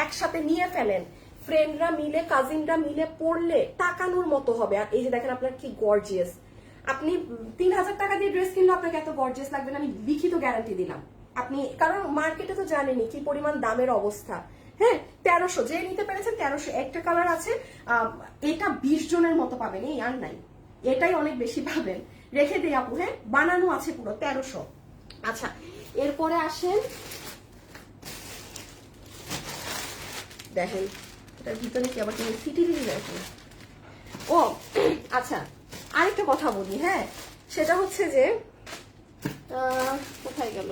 একসাথে নিয়ে ফেলেন, ফ্রেন্ডরা মিলে কাজিনরা মিলে পড়লে তাকানোর মতো হবে। আর এই যে দেখেন আপনার কি গর্জিয়াস, আপনি 3000 টাকা দিয়ে ড্রেস কিনলে আপনাকে এত গর্জিয়াস লাগবে না, আমি লিখিত গ্যারান্টি দিলাম। আপনি কারণ মার্কেটে তো জানেনই কি পরিমাণ দামের অবস্থা। হ্যাঁ 1300, যে নিতে পেরেছেন 1300। একটা কালার আছে, এটা 20 জনের মতো পাবেন, এই আর নাই, এটাই অনেক বেশি পাবেন। রেখে দিই আপু, হ্যাঁ বানানো আছে পুরো 1300। আচ্ছা এরপরে আসেন, দেখেন এটার ভিতরে কি আবার তুমি সিটি দিদি দেখেন। ও আচ্ছা আরেকটা কথা বলি, হ্যাঁ সেটা হচ্ছে যে কোথায় গেল,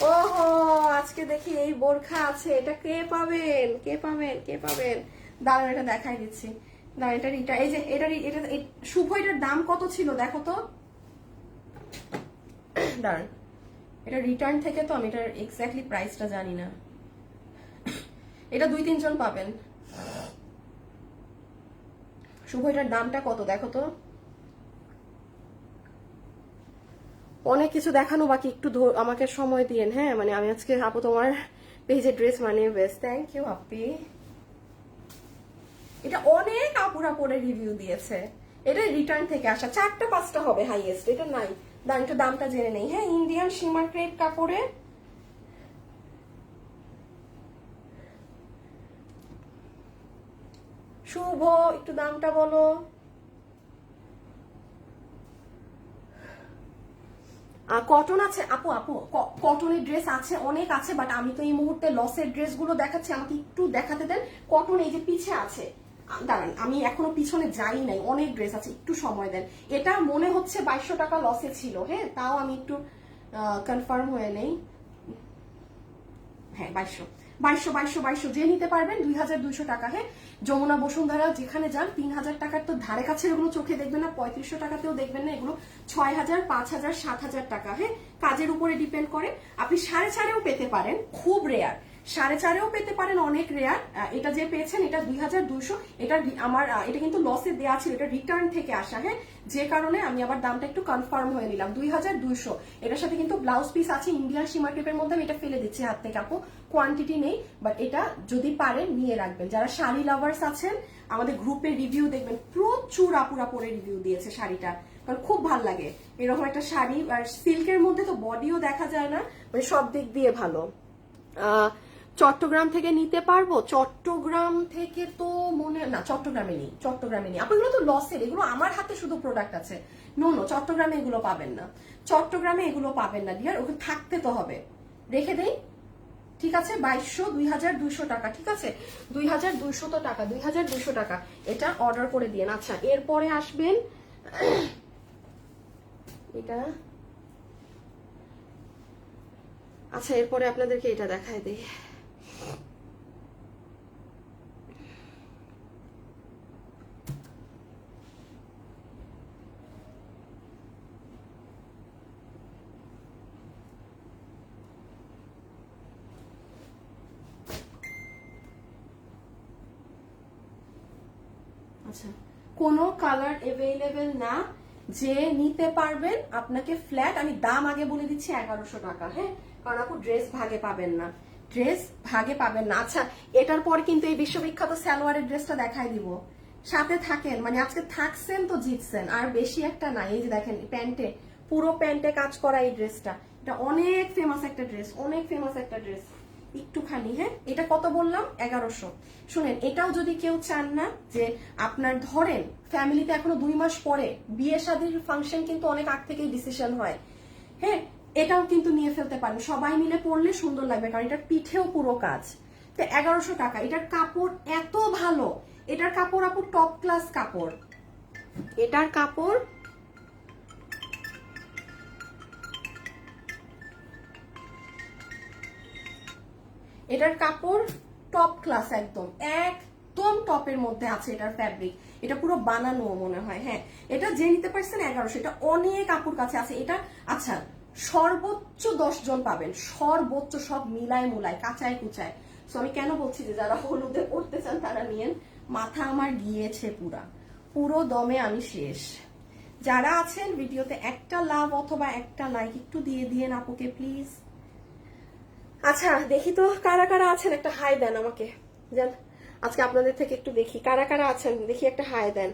ওহো আজকে দেখি এই বোরখা আছে, এটা কে পাবেন কে পাবেন কে পাবেন? দাঁড়ান এটা দেখাই দিচ্ছি, দাঁড়ান এটা রিটার্ন, এই যে এটা শুভ, এটার দাম কত ছিল দেখো তো, দাঁড়ান এটা রিটার্ন থেকে তো আমি এটার এক্স্যাক্টলি প্রাইসটা জানি না। এটা 2-3 জন পাবেন। শুভ এটার দামটা কত দেখো তো। অনেক কিছু দেখানো বাকি, একটু আমাকে সময় দিয়েন। হ্যাঁ মানে আমি আজকে আপু তোমার পেজে ড্রেস বানিয়ে বেস্ট, থ্যাংক ইউ আপি। এটা অনেক আপুরা পরে রিভিউ দিয়েছে, এটা রিটার্ন থেকে আসা, 4টা-5টা হবে হাইয়েস্ট, এটা নাই। একটু দামটা জেনে নেই। হ্যাঁ ইন্ডিয়ান শিমার ক্রেপ কাপড়ে শুভ, একটু দামটা বলো। কটন আছে আপু, কটনের ড্রেস আছে, অনেক আছে, বাট আমি তো এই মুহূর্তে লসের ড্রেসগুলো দেখাচ্ছি, আমাকে একটু দেখাতে দেন। কটন এই যে পিছে আছে, দাঁড়ান আমি এখনো পিছনে যাই নাই, অনেক ড্রেস আছে, একটু সময় দেন। এটা মনে হচ্ছে 2200 টাকা লসে ছিল, হ্যাঁ তাও আমি একটু কনফার্ম হয়ে নেই। হ্যাঁ 2200 যে নিতে পারবেন 2200 টাকা। হ্যাঁ যমুনা বসুন্ধরা যেখানে যান 3000 টাকার তো ধারে কাছে এগুলো চোখে দেখবেন না, 3500 টাকাতেও দেখবেন না, এগুলো 6000, 5000, 7000 টাকা। হ্যাঁ কাজের উপরে ডিপেন্ড করে, আপনি 4.5-এও পেতে পারেন, খুব রেয়ার। 4.5-এও পেতে পারেন, অনেক রেয়ার। এটা যে পেয়েছেন এটা 2200, এটা আমার এটা কিন্তু লসে দেওয়া ছিল, এটা রিটার্ন থেকে আসা। হ্যাঁ যে কারণে আমি আবার দামটা একটু কনফার্ম হয়ে নিলাম, 2200। এটার সাথে কিন্তু ব্লাউজ পিস আছে ইন্ডিয়ান সীমা টেপের মধ্যে, আমি এটা ফেলে দিচ্ছি হাত থেকে আপু, কোয়ান্টিটি নেই, বাট এটা যদি পারেন নিয়ে রাখবেন। যারা শাড়ি লাভার্স আছেন আমাদের গ্রুপে রিভিউ দেখবেন, প্রচুর আপুরা পরে রিভিউ দিয়েছে শাড়িটা, কারণ খুব ভাল লাগে এরকম একটা শাড়ি। আর সিল্কের মধ্যে তো বডিও দেখা যায় না, মানে সব দিক দিয়ে ভালো। চট্টগ্রাম থেকে নিতে পারবো? চট্টগ্রাম থেকে তো মনে না, চট্টগ্রামে নেই, আপু এগুলো তো লসের, এগুলো আমার হাতে শুধু প্রোডাক্ট আছে। নো চট্টগ্রামে এগুলো পাবেন না, ডিয়ার, ওকে থাকতে তো হবে। রেখে দেই, ঠিক আছে 2200 টাকা, ঠিক আছে 2200 তো টাকা, 2200 টাকা এটা অর্ডার করে দিয়ে। আচ্ছা এরপরে আসবেন এটা, আচ্ছা এরপরে আপনাদেরকে এটা দেখায় দিই। আচ্ছা কোনো কালার অ্যাভেলেবেল না, যে নিতে পারবেন আপনাকে ফ্ল্যাট, আমি দাম আগে বলে দিচ্ছি 1100 টাকা। হ্যাঁ কারণ আপু ড্রেস ভাগে পাবেন না, আচ্ছা এটার পর কিন্তু এই বিশ্ববিখ্যাত সালোয়ারের ড্রেসটা দেখাই দিব, সাথে থাকেন, মানে আজকে থাকছেন তো জিতছেন, আর বেশি একটা না। এই যে দেখেন প্যান্টে, পুরো প্যান্টে কাজ করা এই ড্রেসটা, এটা অনেক ফেমাস একটা ড্রেস, একটুখানি। হ্যাঁ এটা কত বললাম? 1100। শুনেন এটাও যদি কেউ চান না যে আপনার ধরেন ফ্যামিলিতে এখনো 2 মাস পরে, বিয়ে শাদীর ফাংশন কিন্তু অনেক আগ থেকেই ডিসিশন হয়। হ্যাঁ এটাও কিন্তু নিয়ে ফেলতে পারেন, সবাই মিলে পরলে সুন্দর লাগবে, কারণ এটার পিঠেও পুরো কাজ। তো 1100 টাকা, এটার কাপড় এত ভালো, এটার কাপড় আপু টপ ক্লাস কাপড়, এটার কাপড় টপ ক্লাস, একদম টপের মধ্যে আছে এটার ফ্যাব্রিক, এটা পুরো বানানো মনে হয়। হ্যাঁ এটা যে নিতে পারছেন 1100, এটা অনেক আপুর কাছে আছে এটা। আচ্ছা সর্বোচ্চ 10 জন পাবেন, সর্বোচ্চ, সব মিলায় মুলায় কাঁচায় কুচায়। সো আমি কেন বলছি যে যারা হলুদে পড়তে চান তারা নিয়েন, মাথা আমার গিয়েছে পুরো দমে আমি শেষ। যারা আছেন ভিডিওতে একটা লাভ অথবা একটা লাইক একটু দিয়ে দিয়েন আপুকে প্লিজ। আচ্ছা দেখি তো কারা কারা আছেন, একটা হাই দেন আমাকে, জান আজকে আপনাদের থেকে একটু দেখি কারা কারা আছেন, দেখি একটা হাই দেন।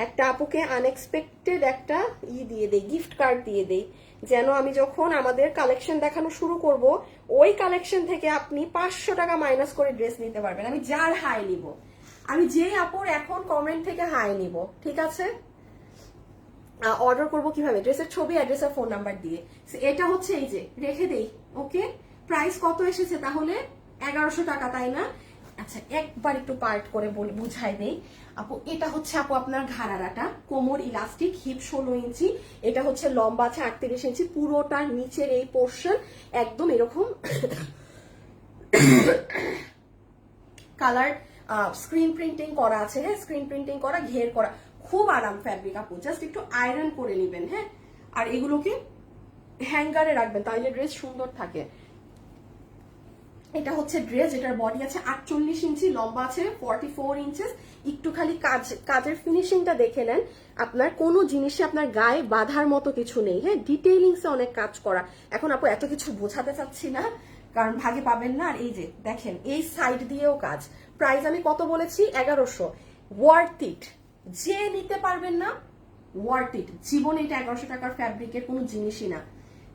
একটা আপুকে আনএক্সপেক্টেড একটা দিয়ে দেই, গিফট কার্ড দিয়ে দেই, যেন আমি যখন আমাদের কালেকশন দেখানো শুরু করব ওই কালেকশন থেকে আপনি 500 টাকা মাইনাস করে ড্রেস নিতে পারবেন। আমি যার হাই নিব, আমি যে আপুর এখন কমেন্ট থেকে হাই নিব, ঠিক আছে? অর্ডার করব কিভাবে? ড্রেসের ছবি, অ্যাড্রেস আর ফোন নাম্বার দিয়ে। এটা হচ্ছে এই যে রেখে দেই, ওকে। প্রাইস কত এসেছে তাহলে? 1100 টাকা, তাই না? আচ্ছা একবার একটু পার্ট করে বুঝাই দেই আপু। এটা হচ্ছে আপু আপনার ঘাড়ারাটা, কোমর ইলাস্টিক, হিপ 16 ইঞ্চি, এটা হচ্ছে লম্বা আছে 38 ইঞ্চি, পুরোটার নিচের এই পোর্শন একদম এরকম কালার স্ক্রিন প্রিন্টিং করা আছে। হ্যাঁ স্ক্রিন প্রিন্টিং করা, ঘের করা, খুব আরাম ফ্যাব্রিক আপু, জাস্ট একটু আয়রন করে নেবেন। হ্যাঁ আর এগুলোকে হ্যাঙ্গারে রাখবেন, তাইলে ড্রেস সুন্দর থাকে। এটা হচ্ছে ড্রেস, এটার বডি আছে 48 ইঞ্চি, লম্বা আছে 44 ইঞ্চেস। একটু খালি কাজের ফিনিশিংটা দেখে নেন, আপনার কোনো জিনিসে আপনার গায়ে বাঁধার মতো কিছু নেই। হ্যাঁ, ডিটেইলিংসে অনেক কাজ করা। এখন আপু এত কিছু বোঝাতে চাচ্ছি না, কারণ ভাগে পাবেন না। আর এই যে দেখেন, এই সাইড দিয়েও কাজ। প্রাইস আমি কত বলেছি? 1100। ওয়ার্থ ইট, যে নিতে পারবেন না ওয়ার্থ ইট। জীবনে এটা 1100 টাকার ফ্যাব্রিকের কোনো জিনিসই না।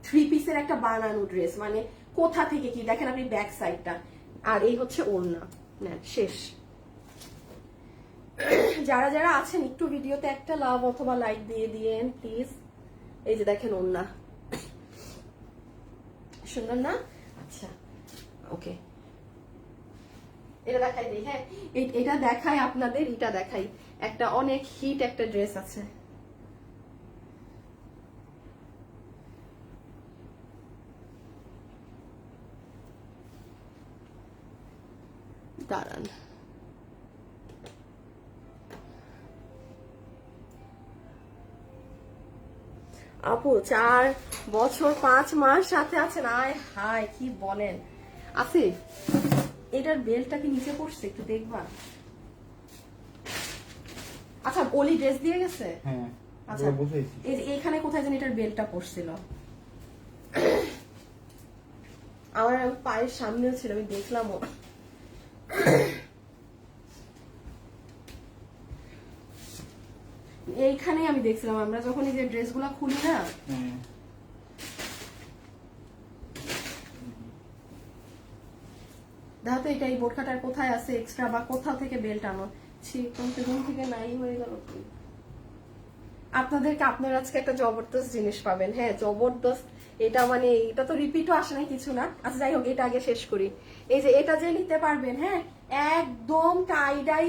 3 পিসের একটা বানানো ড্রেস, মানে কোথা থেকে কি দেখেন আপনি ব্যাক সাইডটা। আর এই হচ্ছে ওড়না, না শেষ। যারা যারা আছেন একটু ভিডিওতে একটা লাভ অথবা লাইক দিয়ে দিয়েন প্লিজ। এই যে দেখেন ওড়না, সুন্দর না? আচ্ছা ওকে, এটা দেখাই দিই। হ্যাঁ, এটা দেখাই আপনাদের, এটা দেখাই। একটা অনেক হিট একটা ড্রেস আছে, দাঁড়ান। আপু 4 বছর 5 মাস সাথে আছেন? আয় হায়, কি বলেন আসিফ। এটার বেল্টটা কি নিচে পড়ছে একটু দেখবা? আচ্ছা, ওলি ড্রেস দিয়ে গেছে। হ্যাঁ, আচ্ছা, এই যে এইখানে কোথায় যেন এটার বেল্টটা পড়ছিল, আমার পায়ের সামনেও ছিল, আমি দেখলামও। এইখানেই আমি দেখছিলাম, আমরা যখন এই যে ড্রেসগুলো খুলি না, দেখো তো এটা এই বোট কাটার কোথায় আছে এক্সট্রা, বা কোথাও থেকে বেল্ট আনো। কোন থেকে নাই হয়ে গেল। আপনাদেরকে আপনার আজকে একটা জবরদস্ত জিনিস পাবেন। হ্যাঁ, জবরদস্ত। এটা মানে এটা তো রিপিটও আসে নাই কিছু না। আচ্ছা যাই হোক, এটা আগে শেষ করি। এই যে এটা যে নিতে পারবেন, হ্যাঁ, একদম টাইডাই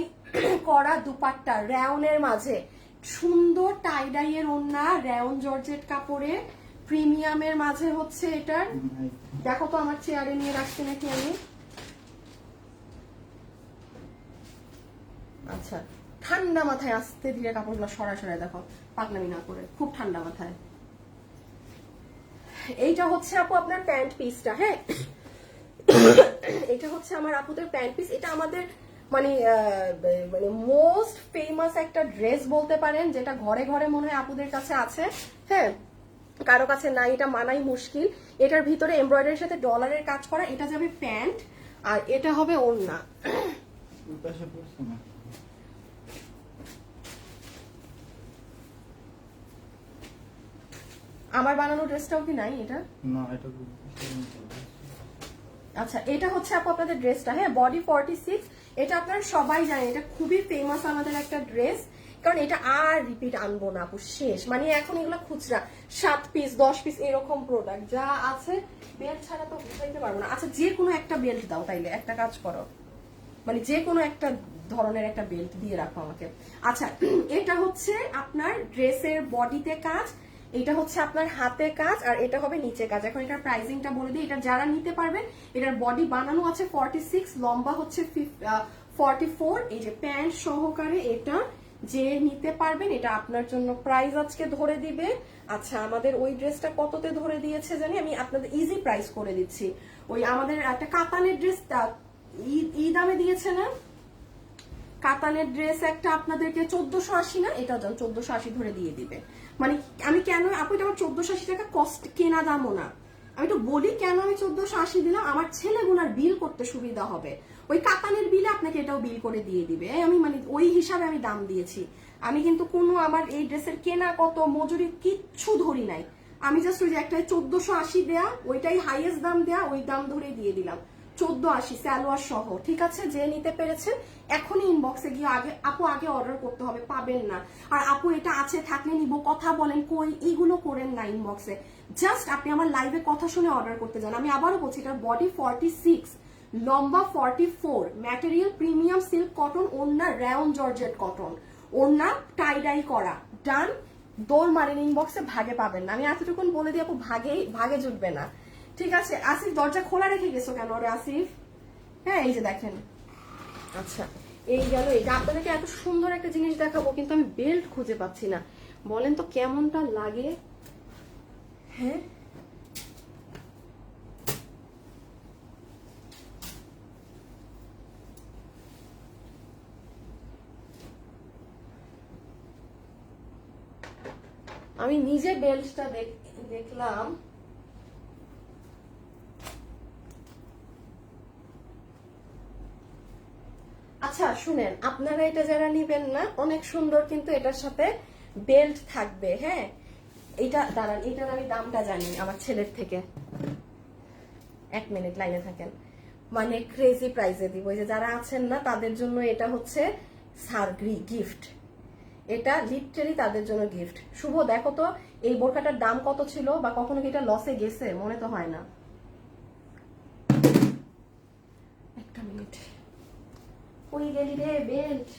করা দুপাট্টা রাউনের মাঝে, সুন্দর টাইডাই এর ওড়না, রাউন জর্জেট কাপড়ে, প্রিমিয়ামের মাঝে হচ্ছে এটার। দেখো তো আমার চেয়ারে নিয়ে রাখছি নাকি আমি। আচ্ছা, ঠান্ডা মাথায় আস্তে ধীরে কাপড়গুলো সরাসরি দেখো, পাগলামি না করে, খুব ঠান্ডা মাথায়। এইটা হচ্ছে আপু আপনার প্যান্ট পিসটা। হ্যাঁ, এটা হচ্ছে আমার আপুদের প্যান্ট পিস। এটা আমাদের মানে মানে মোস্ট ফেমাস একটা ড্রেস বলতে পারেন, যেটা ঘরে ঘরে মনে হয় আপুদের কাছে আছে। হ্যাঁ, কারো কাছে নাই, এটা মানাই মুশকিল। এটার ভিতরে এমব্রয়ডারির সাথে ডলারের কাজ করা। এটা যাবে প্যান্ট, আর এটা হবে ওড়না। আমার বানানো ড্রেসটাও কি নাই এটা? না, এটা আচ্ছা, এটা হচ্ছে আপু আপনাদের ড্রেসটা। হ্যাঁ, বডি 46। এটা আপনারা সবাই জানেন, এটা খুবই ফেমাস আমাদের একটা ড্রেস। কারণ এটা আর রিপিট আনবো না আপু, শেষ। মানে এখন এগুলো খুচরা 7 পিস 10 পিস এরকম প্রোডাক্ট যা আছে, বেল্ট ছাড়া তো বুঝাইতে পারবো না। আচ্ছা, যে কোনো একটা বেল্ট দাও তাইলে, একটা কাজ করো, মানে যে কোনো একটা ধরনের একটা বেল্ট দিয়ে রাখো আমাকে। আচ্ছা, এটা হচ্ছে আপনার ড্রেসের বডিতে কাজ, এটা হচ্ছে আপনার হাতে কাজ, আর এটা হবে নিচে কাজ। এখন এটার প্রাইসিংটা বলে দিই। এটা যারা নিতে পারবেন, এটার বডি বানানো আছে 46, লম্বা হচ্ছে 44। এই যে প্যান্ট সহকারে এটা যে নিতে পারবেন, এটা আপনার জন্য প্রাইস আজকে ধরে দিবে। আচ্ছা, আমাদের ওই ড্রেসটা কততে ধরে দিয়েছে জানি, আমি আপনাদের ইজি প্রাইস করে দিচ্ছি। ওই আমাদের একটা কাতানের ড্রেস ই দামে দিয়েছে না, কাতানের ড্রেস একটা আপনাদেরকে 1480 না, এটা 1480 ধরে দিয়ে দিবে। মানে আমি কেন আপু, এটা আমার 1480 টাকা কস্ট, কেনা দামও না। আমি তো বলি কেন আমি 1480 দিলাম, আমার ছেলেগুলার বিল করতে সুবিধা হবে। ওই কাতানের বিলে আপনাকে এটাও বিল করে দিয়ে দিবে। আমি মানে ওই হিসাবে আমি দাম দিয়েছি। আমি কিন্তু কোনো আমার এই ড্রেসের কেনা কত মজুরি কিচ্ছু ধরি নাই। আমি জাস্ট ওই যে একটা 1480 দেয়া, ওইটাই হাইয়েস্ট দাম দেয়া, ওই দাম ধরেই দিয়ে দিলাম 1480 সালোয়ার সহ। ঠিক আছে, যে নিতে পেরেছেন এখনই ইনবক্সে গিয়ে আগে অর্ডার করতে হবে, পাবেন না। আর আপু এটা আছে থাকলে নিব, কথা বলেন কই, এইগুলো করেন না ইনবক্সে। জাস্ট আপনি আমার লাইভে কথা শুনে অর্ডার করতে যান। আমি আবারও বলছি, এটার বডি 46, লম্বা 44, ম্যাটেরিয়াল প্রিমিয়াম সিল্ক কটন, ওড়না রাউন জর্জেট কটন, ওড়না টাইডাই করা। ডান, দৌড় মারেন ইনবক্সে, ভাগে পাবেন না। আমি এতটুকুন বলে দিই আপু, ভাগে জুটবে না। ঠিক আছে, আসিফ দরজা খোলা রেখে গেছো কেন রে আসিফ? হ্যাঁ, এই যে দেখেন। আচ্ছা, এই গেল। এটা আপনাদেরকে এত সুন্দর একটা জিনিস দেখাবো, কিন্তু আমি বেল্ট খুঁজে পাচ্ছি না। বলেন তো কেমনটা লাগে? হ্যাঁ, আমি নিজে বেল্টটা দেখলাম। আচ্ছা শুনেন, আপনারা এটা যারা নিবেন না, অনেক সুন্দর কিন্তু এটার সাথে বেল্ট থাকবে। হ্যাঁ, এটা দাঁড়ান, এটার আমি দামটা জানি আমার ছেলের থেকে। 1 মিনিট লাইনে থাকেন, মানে ক্রেজি প্রাইসে দিব। যে যারা আছেন না তাদের জন্য এটা হচ্ছে সারগ্রি গিফট, এটা লিটারালি তাদের জন্য গিফট। শুভ দেখো তো এই বোরখাটার দাম কত ছিল, বা কখনো কি এটা লসে গেছে, মনে তো হয় না। একটা মিনিট, ওই গেলি রে বেল্ট।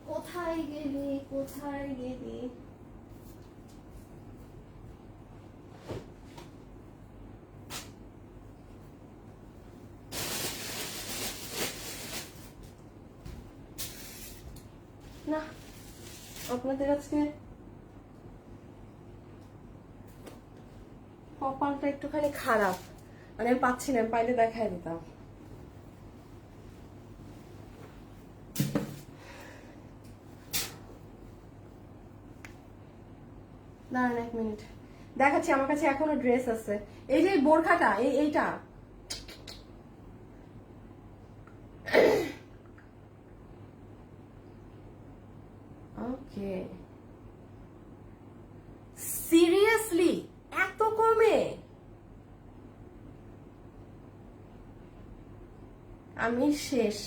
কোথায় গেলি, কোথায় গেলি? না, আপনাদের আজকে কপালটা একটুখানি খারাপ, মানে আমি পাচ্ছি না, পাইলে দেখাই দিতাম। দাঁড়ান 1 মিনিট দেখাচ্ছি, আমার কাছে এখনো ড্রেস আছে। এই যে বোরখাটা, এইটা ওকে, সিরিয়াসলি এত কমে? আমি শেষ।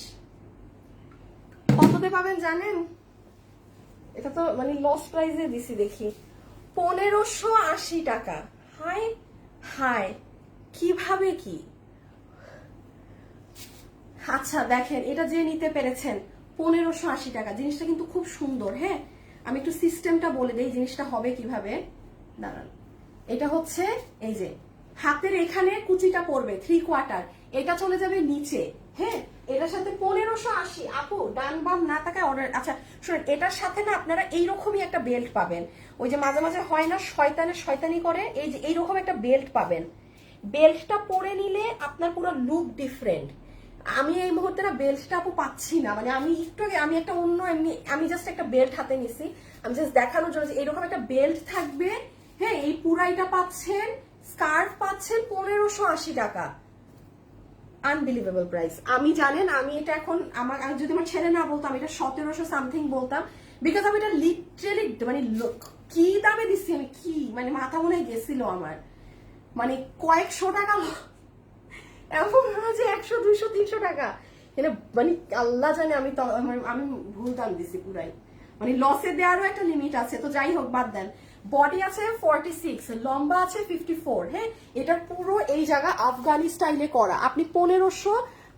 কততে পাবেন জানেন? এটা তো মানে লস প্রাইসে দিছি দেখি, 1580 টাকা। হাই হাই, কিভাবে কি? আচ্ছা দেখেন, এটা যে নিতে পেরেছেন 1580 টাকা, জিনিসটা কিন্তু খুব সুন্দর। হ্যাঁ, আমি একটু সিস্টেমটা বলে দিই, জিনিসটা হবে কিভাবে। দাঁড়ান, এটা হচ্ছে এই যে হাতের এখানে কুচিটা পড়বে 3/4, এটা চলে যাবে নিচে। হ্যাঁ, এটার সাথে 1580। আপু ডান বাম না তাকায় অর্ডার। আচ্ছা শুনেন, এটার সাথে না আপনারা এইরকমই একটা বেল্ট পাবেন, ওই যে মাঝে মাঝে হয় না শয়তানের শয়তানি করে, এই যে এইরকম একটা বেল্ট পাবেন। বেল্টটা পরে নিলে আপনার পুরো লুক ডিফারেন্ট। আমি এই মুহূর্তে না বেল্টটা আপু পাচ্ছি না, মানে আমি একটু আগে আমি একটা অন্য এমনি আমি জাস্ট একটা বেল্ট হাতে নিছি, আমি জাস্ট দেখানোর জন্য। এরকম একটা বেল্ট থাকবে। হ্যাঁ, এই পুরাইটা পাচ্ছেন, স্কার্ফ পাচ্ছেন 1580 টাকা। Unbelievable price. আমি জানেন, আমি এটা এখন আমি যদি আমার ছেলে না বলতাম, এটা 1700 সামথিং বলতাম, বিকজ আমি এটা লিটারালি মানে কি দামে দিচ্ছি আমি, কি মানে মাথা মনে গেছিল আমার, মানে কয়েকশো টাকা, এমন না যে 100 200 300 টাকা। এটা মানে আল্লাহ জানে আমি আমি ভুল দাম দিছি পুরাই, মানে লসে দেওয়ারও একটা লিমিট আছে। তো যাই হোক, বাদ দেন। বডি আছে 46, লম্বা আছে 54। হ্যাঁ, এটা পুরো এই জায়গা আফগানি স্টাইলে করা। আপনি 1500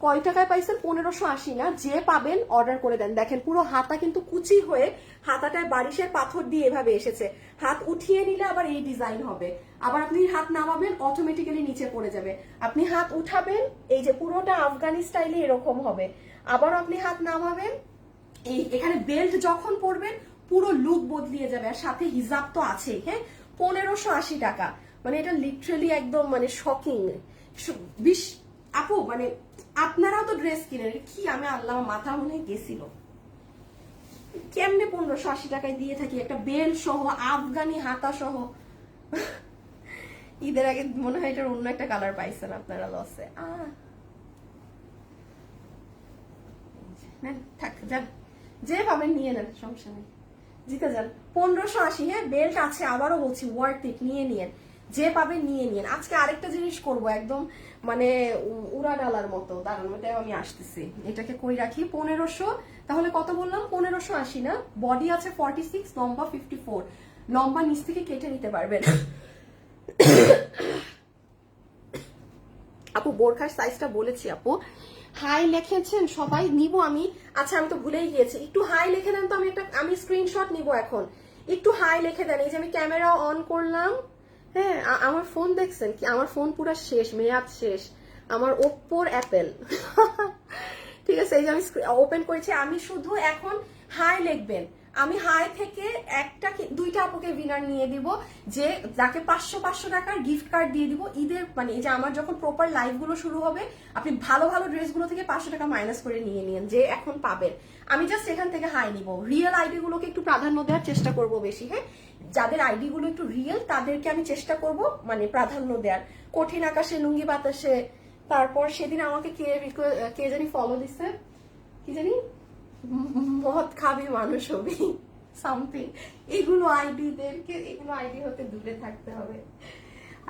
কয় টাকায় পাইছেন? 1580 না? যে পাবেন অর্ডার করে দেন। দেখেন পুরো হাতা কিন্তু কুচি হয়ে, হাতাটায় বারিশের পাথর দিয়ে এভাবে এসেছে। হাত উঠিয়ে নিলে আবার এই ডিজাইন হবে, আবার আপনি হাত নামাবেন অটোমেটিক্যালি নিচে পড়ে যাবে। আপনি হাত উঠাবেন, এই যে পুরোটা আফগানি স্টাইলে এরকম হবে। আবার আপনি হাত নামাবেন, এই এখানে বেল্ট যখন পরবেন পুরো লুক বদলিয়ে যাবে। আর সাথে হিজাব তো আছেই। হ্যাঁ, 1580 টাকা, মানে এটা লিটারালি একদম মানে শকিং। আপু মানে আপনারাও তো ড্রেস কিনেন, কি আমি আল্লাহ মাথা মনে গেছিল, কেমনে 1580 টাকায় দিয়ে থাকি একটা বেল্ট সহ, আফগানি হাতা সহ। ঈদের আগে মনে হয় এটার অন্য একটা কালার পাইছেন আপনারা লসে। থাক যান, যে পাবেন নিয়ে নেন, সমস্যা নেই, জিতে যান। 1580। হ্যাঁ, বেল্ট আছে, আবারও বলছি ওয়ার্থ ইট, নিয়ে নিয়েন, যে পাবেন নিয়ে নিয়েন। আজকে আরেকটা জিনিস করব একদম মানে উড়া ডালার মতো। দাঁড়ান, ওটাই আমি আসতেছি, এটাকে কই রাখি। 1500, তাহলে কত বললাম? 1580 না? বডি আছে 46, লম্বা 54, লম্বা নিচ থেকে কেটে নিতে পারবেন। আপু বোরখার সাইজটা বলেছি আপু, হাই লিখেছেন সবাই, নিব আমি। আচ্ছা আমি তো ভুলেই গিয়েছি, একটু হাই লিখে দেন তো, আমি স্ক্রিনশট নিব এখন। একটু হাই লিখে দেন। এই যে আমি ক্যামেরা অন করলাম। হ্যাঁ, আমার ফোন দেখছেন কি? আমার ফোন পুরো শেষ, মেয়াদ শেষ। আমার ওপ্পোর অ্যাপেল। ঠিক আছে, এই যে আমি ওপেন করেছি। আমি শুধু এখন হাই লিখবেন, আমি হাই থেকে একটা দুইটা আপুকে উইনার নিয়ে দিব, যে যাকে 500 টাকার গিফট কার্ড দিয়ে দিব ঈদের, মানে এই যে আমার যখন প্রপার লাইভ গুলো শুরু হবে আপনি ভালো ভালো ড্রেসগুলো থেকে 500 টাকা মাইনাস করে নিয়ে নিন, যে এখন পাবেন। আমি জাস্ট এখান থেকে হাই নিব। রিয়েল আইডি গুলোকে একটু প্রাধান্য দেওয়ার চেষ্টা করব বেশি, হ্যাঁ, যাদের আইডি গুলো একটু রিয়েল তাদেরকে আমি চেষ্টা করব মানে প্রাধান্য দেওয়ার। কঠিন আকাশে লুঙ্গি বাতাসে, তারপর সেদিন আমাকে কে জানি ফলো দিচ্ছে, কি জানি, মদ খাবি মানুষ হবি সামথিং, এগুলো আইডি হতে দূরে থাকতে হবে।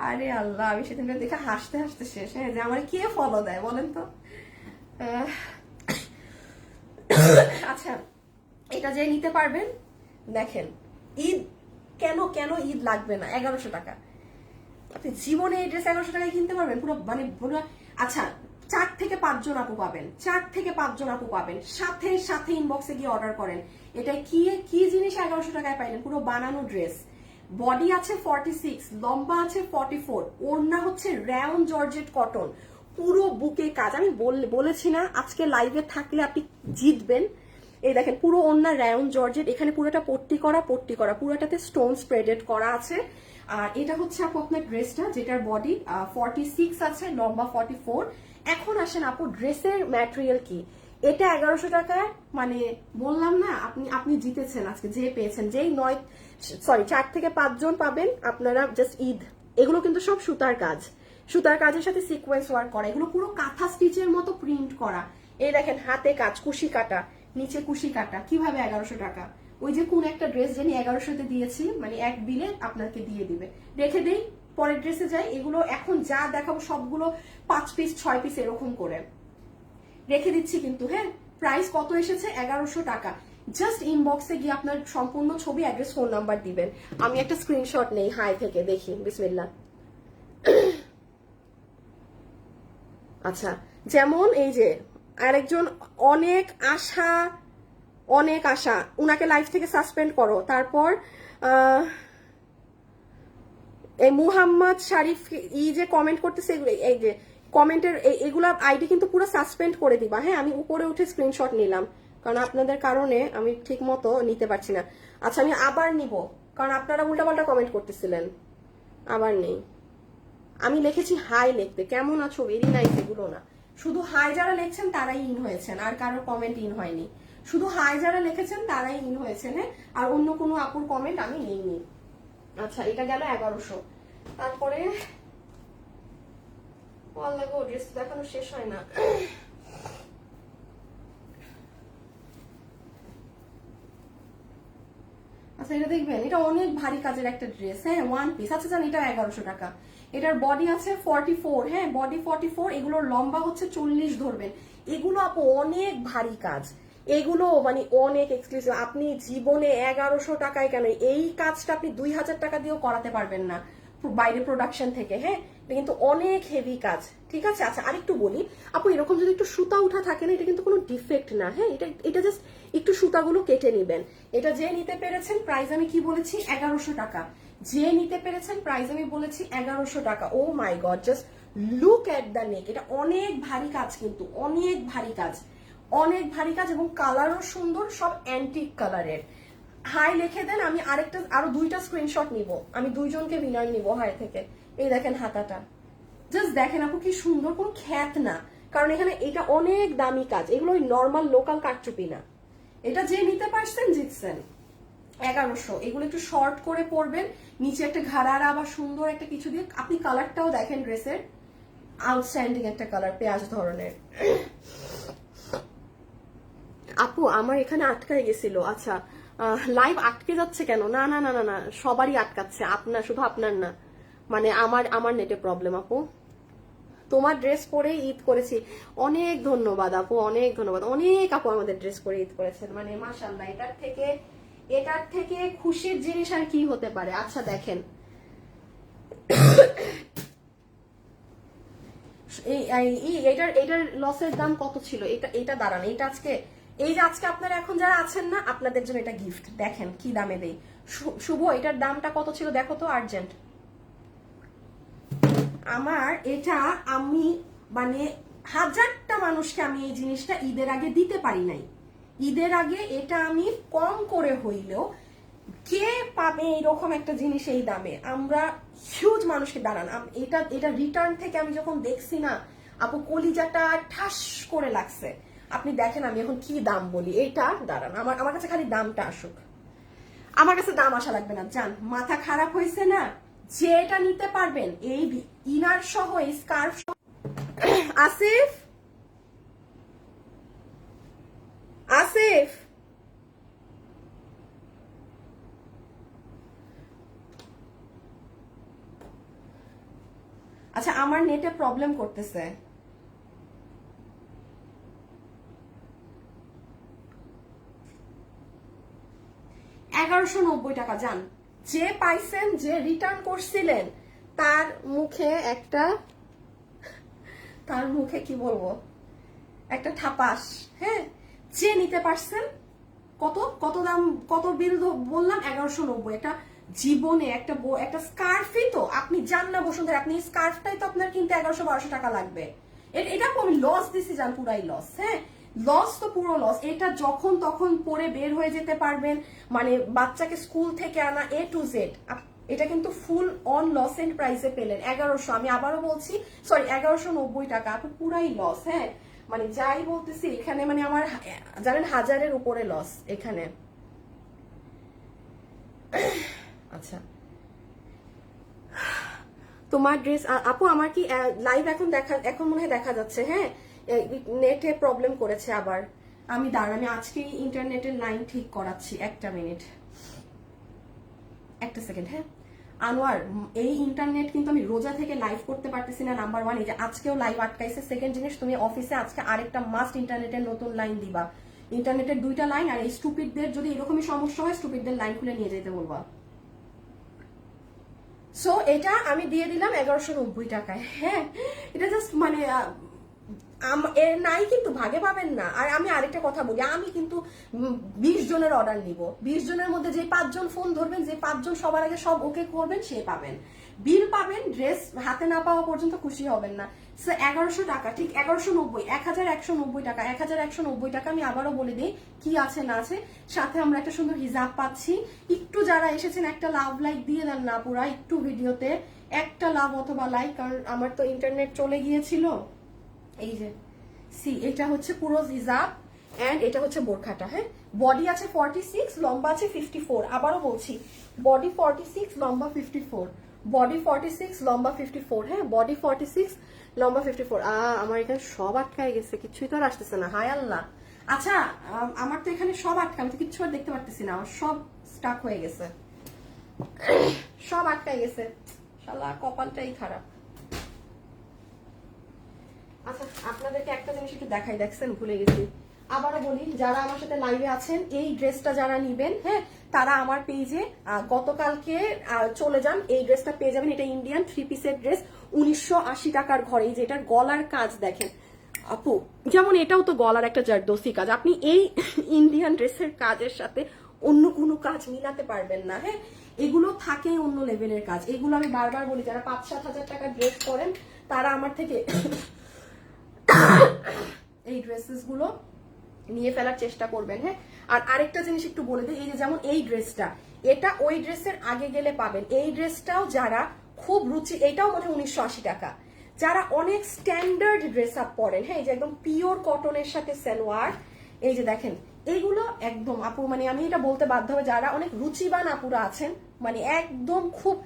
আরে আল্লাহ, আমি সেদিনটা দেখে হাসতে হাসতে শেষ। হ্যাঁ, যে আমার কে ফলো দেয় বলেন তো। আচ্ছা, এটা যে নিতে পারবেন, দেখেন ঈদ কেন কেন ঈদ লাগবে না, 1100 টাকা আপনি জীবনে এই ড্রেস 1100 টাকায় কিনতে পারবেন পুরো, মানে পুরো। আচ্ছা, 4 থেকে 5 জন আপু পাবেন, 4 থেকে 5 জন আপু পাবেন, সাথে সাথে ইনবক্সে গিয়ে অর্ডার করেন। এটা কি জিনিস 1100 টাকায় পাইলেন? পুরো বানানো ড্রেস, বডি আছে 46, লম্বা আছে 44, ওড়না হচ্ছে রাউন জর্জেট কটন, পুরো বুকে কাজ। আমি বলেছি না আজকে লাইভে থাকলে আপনি জিতবেন। এই দেখেন পুরো ওড়না রাউন জর্জেট, এখানে পুরোটা পট্টি করা, পুরোটাতে স্টোন স্প্রেডেড করা আছে। আর এটা হচ্ছে আপু আপনার ড্রেসটা, যেটার বডি 46 আছে, লম্বা 44। এখন আসেন আপু, ড্রেসের ম্যাটেরিয়াল কি? এটা 1100 টাকায়, মানে বললাম না আপনি জিতেছেন আজকে, যে পেয়েছেন, যেই 4 থেকে 5 জন পাবেন আপনারা, জাস্ট ঈদ। এগুলো কিন্তু সব সুতার কাজের সাথে সিকোয়েন্স ওয়ার্ক করা, এগুলো পুরো কাঁথা স্টিচের মতো প্রিন্ট করা। এই দেখেন হাতে কাজ, কুশি কাটা, নিচে কুশি কাটা, কিভাবে 1100 টাকা? ওই যে কোন একটা ড্রেস জানি 1100-তে দিয়েছি, মানে এক বিলে আপনাকে দিয়ে দিবে। রেখে দেই, পরের ড্রেসে যাই। এগুলো এখন যা দেখাবো সবগুলো 5 পিস 6 পিস এরকম করে রেখে দিচ্ছি কিন্তু, হ্যাঁ। প্রাইস কত এসেছে? 1100 টাকা। জাস্ট ইনবক্সে গিয়ে আপনার সম্পূর্ণ ছবি, অ্যাড্রেস, ফোন নাম্বার দিবেন। আমি একটা স্ক্রিনশট নেই হাই থেকে, দেখি, বিসমিল্লাহ। আচ্ছা, যেমন এই যে আরেকজন, অনেক আশা, উনাকে লাইফ থেকে সাসপেন্ড করো। তারপর এই মুহাম্মদ শারিফ যে কমেন্ট করতেছে, এই যে কমেন্টের এগুলা আইডি কিন্তু পুরো সাসপেন্ড করে দিবা, হ্যাঁ। আমি উপরে উঠে স্ক্রিনশট নিলাম, কারণ আপনাদের কারণে আমি ঠিক মতো নিতে পারছি না। আচ্ছা, আমি আবার নিব, কারণ আপনারা উল্টাপাল্টা কমেন্ট করতেছিলেন। আবার নেই, আমি লিখেছি হাই লিখতে, কেমন আছো, ভেরি নাইস, এগুলো না। শুধু হাই যারা লিখছেন তারাই ইন হয়েছেন, আর কারোর কমেন্ট ইন হয়নি। শুধু হাই যারা লিখেছেন তারাই ইন হয়েছেন, হ্যাঁ। আর অন্য কোনো আপুর কমেন্ট আমি নেইনি। আচ্ছা, এটা গেল 1100। তারপরে ড্রেস দেখানো শেষ হয় না। আচ্ছা, এটা দেখবেন, এটা অনেক ভারী কাজের একটা ড্রেস, হ্যাঁ, ওয়ান পিস। আচ্ছা জান, এটা 1100 টাকা। এটার বডি আছে 44, হ্যাঁ, বডি 44। এগুলোর লম্বা হচ্ছে 40 ধরবেন। এগুলো আপু অনেক ভারী কাজ, এগুলো মানে অনেক এক্সক্লুসিভ। আপনি জীবনে 1100 টাকায় কেন এই কাজটা আপনি 2000 টাকা দিয়েও করাতে পারবেন না বাইরে প্রোডাকশন থেকে, হ্যাঁ। এটা কিন্তু অনেক হেভি কাজ, ঠিক আছে। আচ্ছা, আরেকটু বলি আপু, এরকম যদি একটু সুতা উঠা থাকে না, এটা কিন্তু কোনো ডিফেক্ট না, হ্যাঁ। এটা জাস্ট একটু সুতাগুলো কেটে নিবেন। এটা যে নিতে পেরেছেন, প্রাইস আমি কি বলেছি? 1100 টাকা। যে নিতে পেরেছেন, প্রাইস আমি বলেছি 1100 টাকা। Oh my God, just look at the neck. এটা অনেক ভারী কাজ, কিন্তু অনেক ভারী কাজ, এবং কালারও সুন্দর, সব অ্যান্টিক কালারের। হাই লিখে দেন, আমি আরো 2টা স্ক্রিনশট নিব। আমি 2 জনকে উইনার নিব হাই থেকে। এই দেখেন হাতাটা, জাস্ট দেখেন আপু কি সুন্দর, কোনো খ্যাত না, কারণ এখানে এটা অনেক দামি কাজ, এগুলো ওই নর্মাল লোকাল কারচুপি না। এটা যে নিতে পারছেন জিতছেন। 1100। এগুলো একটু শর্ট করে পরবেন, নিচে একটা ঘাড়ারা বা সুন্দর একটা কিছু দিয়ে। আপনি কালারটাও দেখেন, ড্রেসের আউটস্ট্যান্ডিং একটা কালার, পেঁয়াজ ধরনের। আপু আমার এখানে আটকায় গেছিল। আচ্ছা, লাইভ আটকে যাচ্ছে কেন? না না না না না, সবারই আটকাচ্ছে, আপনার, শুধু আপনার না, মানে আমার নেটে প্রবলেম। আপু তোমার ড্রেস পরে ঈদ করেছি, অনেক ধন্যবাদ আপু, অনেক ধন্যবাদ। অনেক আপু আমাদের ড্রেস পরে ঈদ করেছেন, মানে মাশাআল্লাহ। এটার থেকে খুশির জিনিস আর কি হতে পারে? আচ্ছা দেখেন, এটার লসের দাম কত ছিল? এটা দাঁড়ান, এটা আজকে, এই যে আজকে আপনারা এখন যারা আছেন না, আপনাদের জন্য এটা গিফট। দেখেন কি দামে দেই। শুভ, এটার দামটা কত ছিল দেখো তো, আর্জেন্ট। আমার এটা আমি মানে হাজারটা মানুষকে আমি এই জিনিসটা ঈদের আগে দিতে পারি নাই। ঈদের আগে এটা আমি কম করে হইলেও, কে পাবে এইরকম একটা জিনিস এই দামে, আমরা হিউজ মানুষকে দাঁড়ান। এটা রিটার্ন থেকে আমি যখন দেখছি না আপু, কলিজাটা ঠাস করে লাগছে। আপনি দেখেন আমি এখন কি দাম বলি। এইটা দাঁড়ান, আমার কাছে খালি দামটা আসুক, আমার কাছে দাম আসা লাগবে না। জান, মাথা খারাপ হয়েছে না? যে এটা নিতে পারবেন, এই ইনার সহ, এই স্কার্ফ। আসিফ, আসিফ, আচ্ছা আমার নেটে প্রবলেম করতেছে। 1190 টাকা। যান, যে পাইছেন, যে রিটার্ন করছিলেন, তার মুখে কি বলবো, একটা ঠাপাস। হ্যাঁ, যে নিতে পারছেন, কত কত দাম, কত বিল বললাম? 1190। একটা জীবনে একটা স্কার্ফই তো আপনি যান না বসুন্ধরা, আপনি স্কার্ফটাই তো আপনার কিনতে 1100-1200 টাকা লাগবে। এটা আমি লস দিছি, যান, পুরাই লস। হ্যাঁ, লস তো পুরো লস। এটা যখন তখন পরে বের হয়ে যেতে পারবেন, মানে বাচ্চাকে স্কুল থেকে আনা A to Z। এটা কিন্তু ফুল অন লস এন্ড প্রাইসে পেলেন 1100। আমি আবারও বলছি, সরি, 1190 টাকা। আপনি পুরাই লস। হ্যাঁ, মানে যাই বলতেছি এখানে, মানে আমার জানেন 1000-এর উপরে লস এখানে। আচ্ছা, তোমার ড্রেস আপু, আমার কি লাইভ এখন মনে হয় দেখা যাচ্ছে? হ্যাঁ, নেটে প্রবলেম করেছে আবার। আমি দাঁড়ান, আজকেই ইন্টারনেটের লাইন ঠিক করাচ্ছি, একটা মিনিট, একটা সেকেন্ড। হ্যাঁ আনোয়ার, এই ইন্টারনেট কিন্তু আমি রোজা থেকে লাইভ করতে পারতেছি না, নাম্বার ওয়ান। এই যে আজকেও লাইভ আটকাইছে। সেকেন্ড জিনিস, তুমি অফিসে আজকে আরেকটা মাস্ট ইন্টারনেটের নতুন লাইন দিবা। ইন্টারনেটের 2টা লাইন। আর এই স্টুপিডদের যদি এরকমই সমস্যা হয়, স্টুপিডদের লাইন খুলে নিয়ে যেতে বলবা। সো এটা আমি দিয়ে দিলাম 1190 টাকায়। হ্যাঁ, এটা জাস্ট মানে এর নাই কিন্তু ভাগে পাবেন না। আর আমি আরেকটা কথা বলি, আমি কিন্তু 20 জনের অর্ডার নিব। 20 জনের মধ্যে যে 5 জন ফোন ধরবেন, যে 5 জন সবার আগে সব ওকে করবেন, সে পাবেন, বিল পাবেন। ড্রেস হাতে না পাওয়া পর্যন্ত খুশি হবেন না। 1100 টাকা, ঠিক 1190, 1190 টাকা, 1190 টাকা। আমি আবারও বলে দিই কি আছে না আছে। সাথে আমরা একটা সুন্দর হিজাব পাচ্ছি। একটু যারা এসেছেন একটা লাভ লাইক দিয়ে দেন না পুরা, একটু ভিডিওতে একটা লাভ অথবা লাইক, কারণ আমার তো ইন্টারনেট চলে গিয়েছিল। এই যে এটা হচ্ছে পুরো হিজাব, এন্ড এটা হচ্ছে বোরখাটা। হ্যাঁ, বডি আছে 46, লম্বা আছে 54। আবারও বলছি, বডি 46, লম্বা 54, বডি 46, লম্বা 54। হ্যাঁ, বডি 46, লম্বা 54। আমার এখানে সব আটকায় গেছে, কিছুই তো আর আসতেছে না। হায় আল্লাহ। আচ্ছা, আমার তো এখানে সব আটকা, আমি তো কিচ্ছু আর দেখতে পারতেছি না, আমার সব স্টাক হয়ে গেছে, সব আটকায় গেছে। শালা কপালটাই খারাপ। আচ্ছা, আপনাদেরকে একটা জিনিস একটু দেখাই, দেখছেন ভুলে গেছি। আবারও বলি, যারা আমার সাথে লাইভে আছেন, এই ড্রেসটা যারা নিবেন, হ্যাঁ, তারা আমার পেজে গতকালকে চলে যান, এই ড্রেসটা পেয়ে যাবেন। এটা ইন্ডিয়ান 3 পিসের ড্রেস, 1980 টাকার ঘরে। এই যে এটার গলার কাজ দেখেন আপু, যেমন এটাও তো গলার একটা জারদোসি কাজ। আপনি এই ইন্ডিয়ান ড্রেসের কাজের সাথে অন্য কোনো কাজ মিলাতে পারবেন না। হ্যাঁ, এগুলো থাকে অন্য লেভেলের কাজ। এগুলো আমি বারবার বলি, যারা 5-7 হাজার টাকার ড্রেস করেন, তারা আমার থেকে এই ড্রেসেস গুলো নিয়ে ফেলার চেষ্টা করবেন। হ্যাঁ, আর আরেকটা জিনিস একটু বলে দিই, এই যে যেমন এই ড্রেসটা, এটা ওই ড্রেসের আগে গেলে পাবেন। এই ড্রেসটাও যারা খুব রুচি, এটাও মনে হয় 1980 টাকা। যারা অনেক স্ট্যান্ডার্ড ড্রেস আপ পরেন, হ্যাঁ, এই যে একদম পিওর কটনের সাথে সালোয়ার, এই যে দেখেন, এইগুলো একদম আপু, মানে আমি এটা বলতে বাধ্য হবে, যারা অনেক রুচিবান আপুরা আছেন, মানে একদম খুব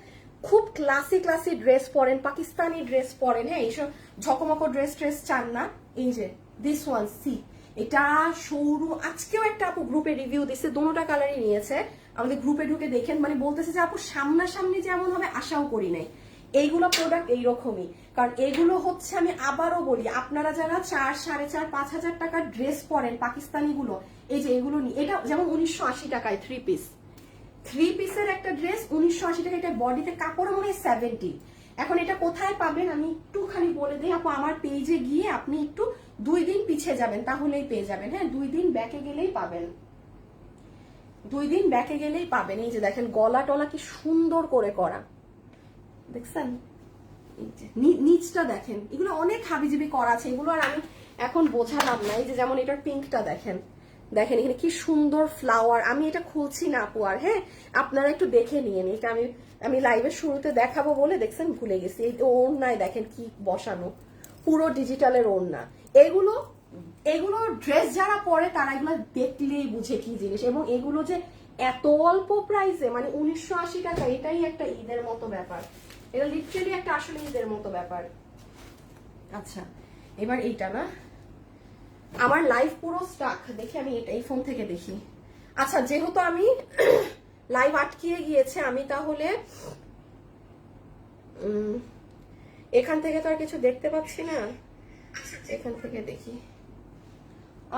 খুব ক্লাসি ক্লাসি ড্রেস পরেন, পাকিস্তানি ড্রেস পরেন, হ্যাঁ, এইসব ঝকমকো ড্রেস চান না, এই যে দিস ওয়ান, সি, এটা সৌরু আজকেও একটা আপু গ্রুপে রিভিউ দিচ্ছে, দোনোটা কালারই নিয়েছে, আমাদের গ্রুপে ঢুকে দেখেন, মানে বলতেছে যে আপু সামনাসামনি যেমন হবে আশাও করি নাই। এইগুলো প্রোডাক্ট এইরকমই, কারণ এগুলো হচ্ছে, আমি আবারও বলি, আপনারা যারা 4, 4.5, 5 হাজার টাকার ড্রেস পরেন পাকিস্তানি গুলো, এই যে এগুলো নিয়ে, এটা যেমন 1980 টাকায় 3 পিসের একটা ড্রেস 1980 টাকা। এটা বডিতে কাপড় মনে হয় 70। এখন এটা কোথায় পাবেন আমি একটুখানি বলে দিই আপু, আমার পেজে গিয়ে আপনি একটু 2 দিন পিছিয়ে যাবেন, তাহলেই পেয়ে যাবেন। হ্যাঁ, 2 দিন ব্যাকে গেলেই পাবেন, 2 দিন ব্যাকে গেলেই পাবেন। এই যে দেখেন গলা টলা কি সুন্দর করে করা, দেখছেন? নিচটা দেখেন, এগুলো অনেক হাবিজিবি করা আছে, এগুলো আর আমি এখন বোঝালাম না। এই যে যেমন এটার পিঙ্কটা দেখেন, দেখেন এখানে কি সুন্দর ফ্লাওয়ার। আমি এটা খুলছি না আপু আর, হ্যাঁ আপনারা একটু দেখে নিন। এটা আমি লাইভের শুরুতে দেখাবো বলে দেখছেন ভুলে গেছি। এই ওড়নায় দেখেন কি বসানো, পুরো ডিজিটালের ওড়না। এগুলো ড্রেস যারা পরে তারা এগুলো দেখলেই বুঝে কি জিনিস। এবং এগুলো যে এত অল্প প্রাইসে, মানে 1980 টাকা, এটাই একটা ঈদের মতো ব্যাপার। এটা লিটারালি একটা আসলে ঈদের মতো ব্যাপার। আচ্ছা এবার এইটা না, আমার লাইভ পুরো স্টাক, দেখি আমি এই ফোন থেকে দেখি। আচ্ছা যেহেতু আমি লাইভ আটকিয়ে গিয়েছে, আমি তাহলে এখান থেকে তো আর কিছু দেখতে পাচ্ছি না, এখান থেকে দেখি।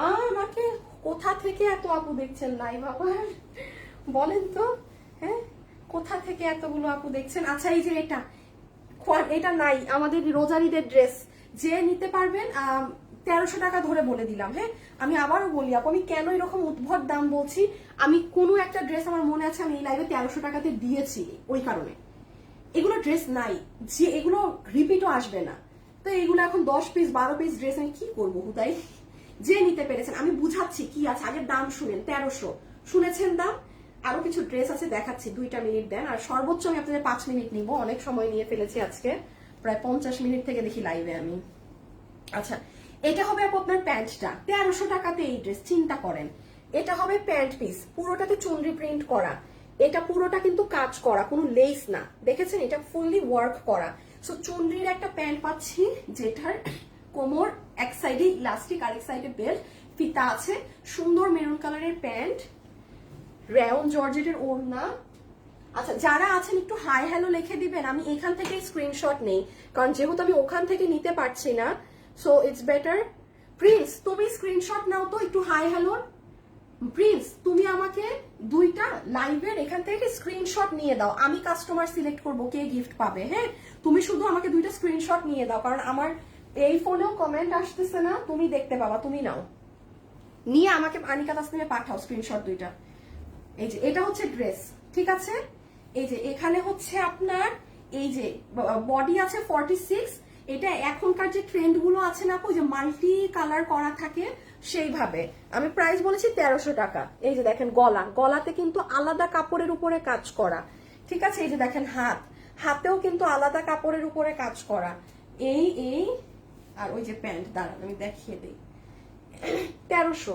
আমাকে কোথা থেকে এত আপু দেখছেন লাইভ আবার বলেন তো, হ্যাঁ কোথা থেকে এতগুলো আপু দেখছেন? আচ্ছা এই যে এটা নাই আমাদের রোজারিদের ড্রেস, যে নিতে পারবেন 1300 টাকা ধরে বলে দিলাম। হ্যাঁ আমি আবারও বলি আপু, আমি কেন এরকম উদ্ভট দাম বলছি, আমি কোনো একটা ড্রেস আমার মনে আছে আমি এই লাইভে 1300 টাকাতে দিয়েছি, ওই কারণে। এগুলো ড্রেস নাই, যে এগুলো রিপিটও আসবে না। তো এগুলো এখন 10 পিস 12 পিস ড্রেস আমি কি করবো হুদাই? যে নিতে পেরেছেন আমি বুঝাচ্ছি কি আছে, আগের দাম শুনেন। 1300 শুনেছেন দাম। আরো কিছু ড্রেস আছে দেখাচ্ছি, 2টা মিনিট দেন। আর সর্বোচ্চ আমি আপনাদের 5 মিনিট নিব, অনেক সময় নিয়ে ফেলেছি আজকে, প্রায় 50 মিনিট থেকে দেখি লাইভে আমি। আচ্ছা এটা হবে আপু আপনার প্যান্টটা, 1300 টাকাতে এই ড্রেস, চিন্তা করেন। এটা হবে প্যান্ট পিস, পুরোটাতে চুনরি প্রিন্ট করা, এটা পুরোটা কিন্তু কাজ করা, কোনো লেস না, দেখেছেন এটা ফুললি ওয়ার্ক করা। সো চুনরির একটা প্যান্ট পাচ্ছি, যেটার কোমর এক সাইডে ইলাস্টিক আর এক সাইডে বেল্ট, ফিতা আছে, সুন্দর মেরুন কালারের প্যান্ট, রেয়ন জর্জেটের ওড়না। আচ্ছা যারা আছেন একটু হাই হ্যালো লিখে দিবেন, আমি এখান থেকে স্ক্রিনশট নেই, কারণ যেহেতু আমি ওখান থেকে নিতে পারছি না, সো ইটস বেটার। প্রিন্স তুমি স্ক্রিনশট নাও তো একটু হাই হ্যালো। প্রিন্স তুমি আমাকে 2টা লাইভের এখান থেকে স্ক্রিনশট নিয়ে দাও, আমি কাস্টমার সিলেক্ট করব কে গিফট পাবে। হ্যাঁ তুমি শুধু আমাকে 2টা স্ক্রিনশট নিয়ে দাও, কারণ আমার এই ফোনেও কমেন্ট আসতেছে না, তুমি দেখতে পাবা, তুমি নাও, নিয়ে আমাকে আনিকা তাসনিমে পাঠাও স্ক্রিনশট 2টা। এই যে এটা হচ্ছে ড্রেস, ঠিক আছে। এই যে এখানে হচ্ছে আপনার এই যে বডি আছে 46, এটা এখনকার যে ট্রেন্ড গুলো আছে না আপু, যে মাল্টি কালার করা থাকে সেইভাবে। আমি প্রাইস বলেছি 1300 টাকা। এই যে দেখেন গলাতে কিন্তু আলাদা কাপড়ের উপরে কাজ করা, ঠিক আছে। এই যে দেখেন হাতেও কিন্তু আলাদা কাপড়ের উপরে কাজ করা। এই আর ওই যে প্যান্ট, দাঁড়ান আমি দেখিয়ে দিই। 1300,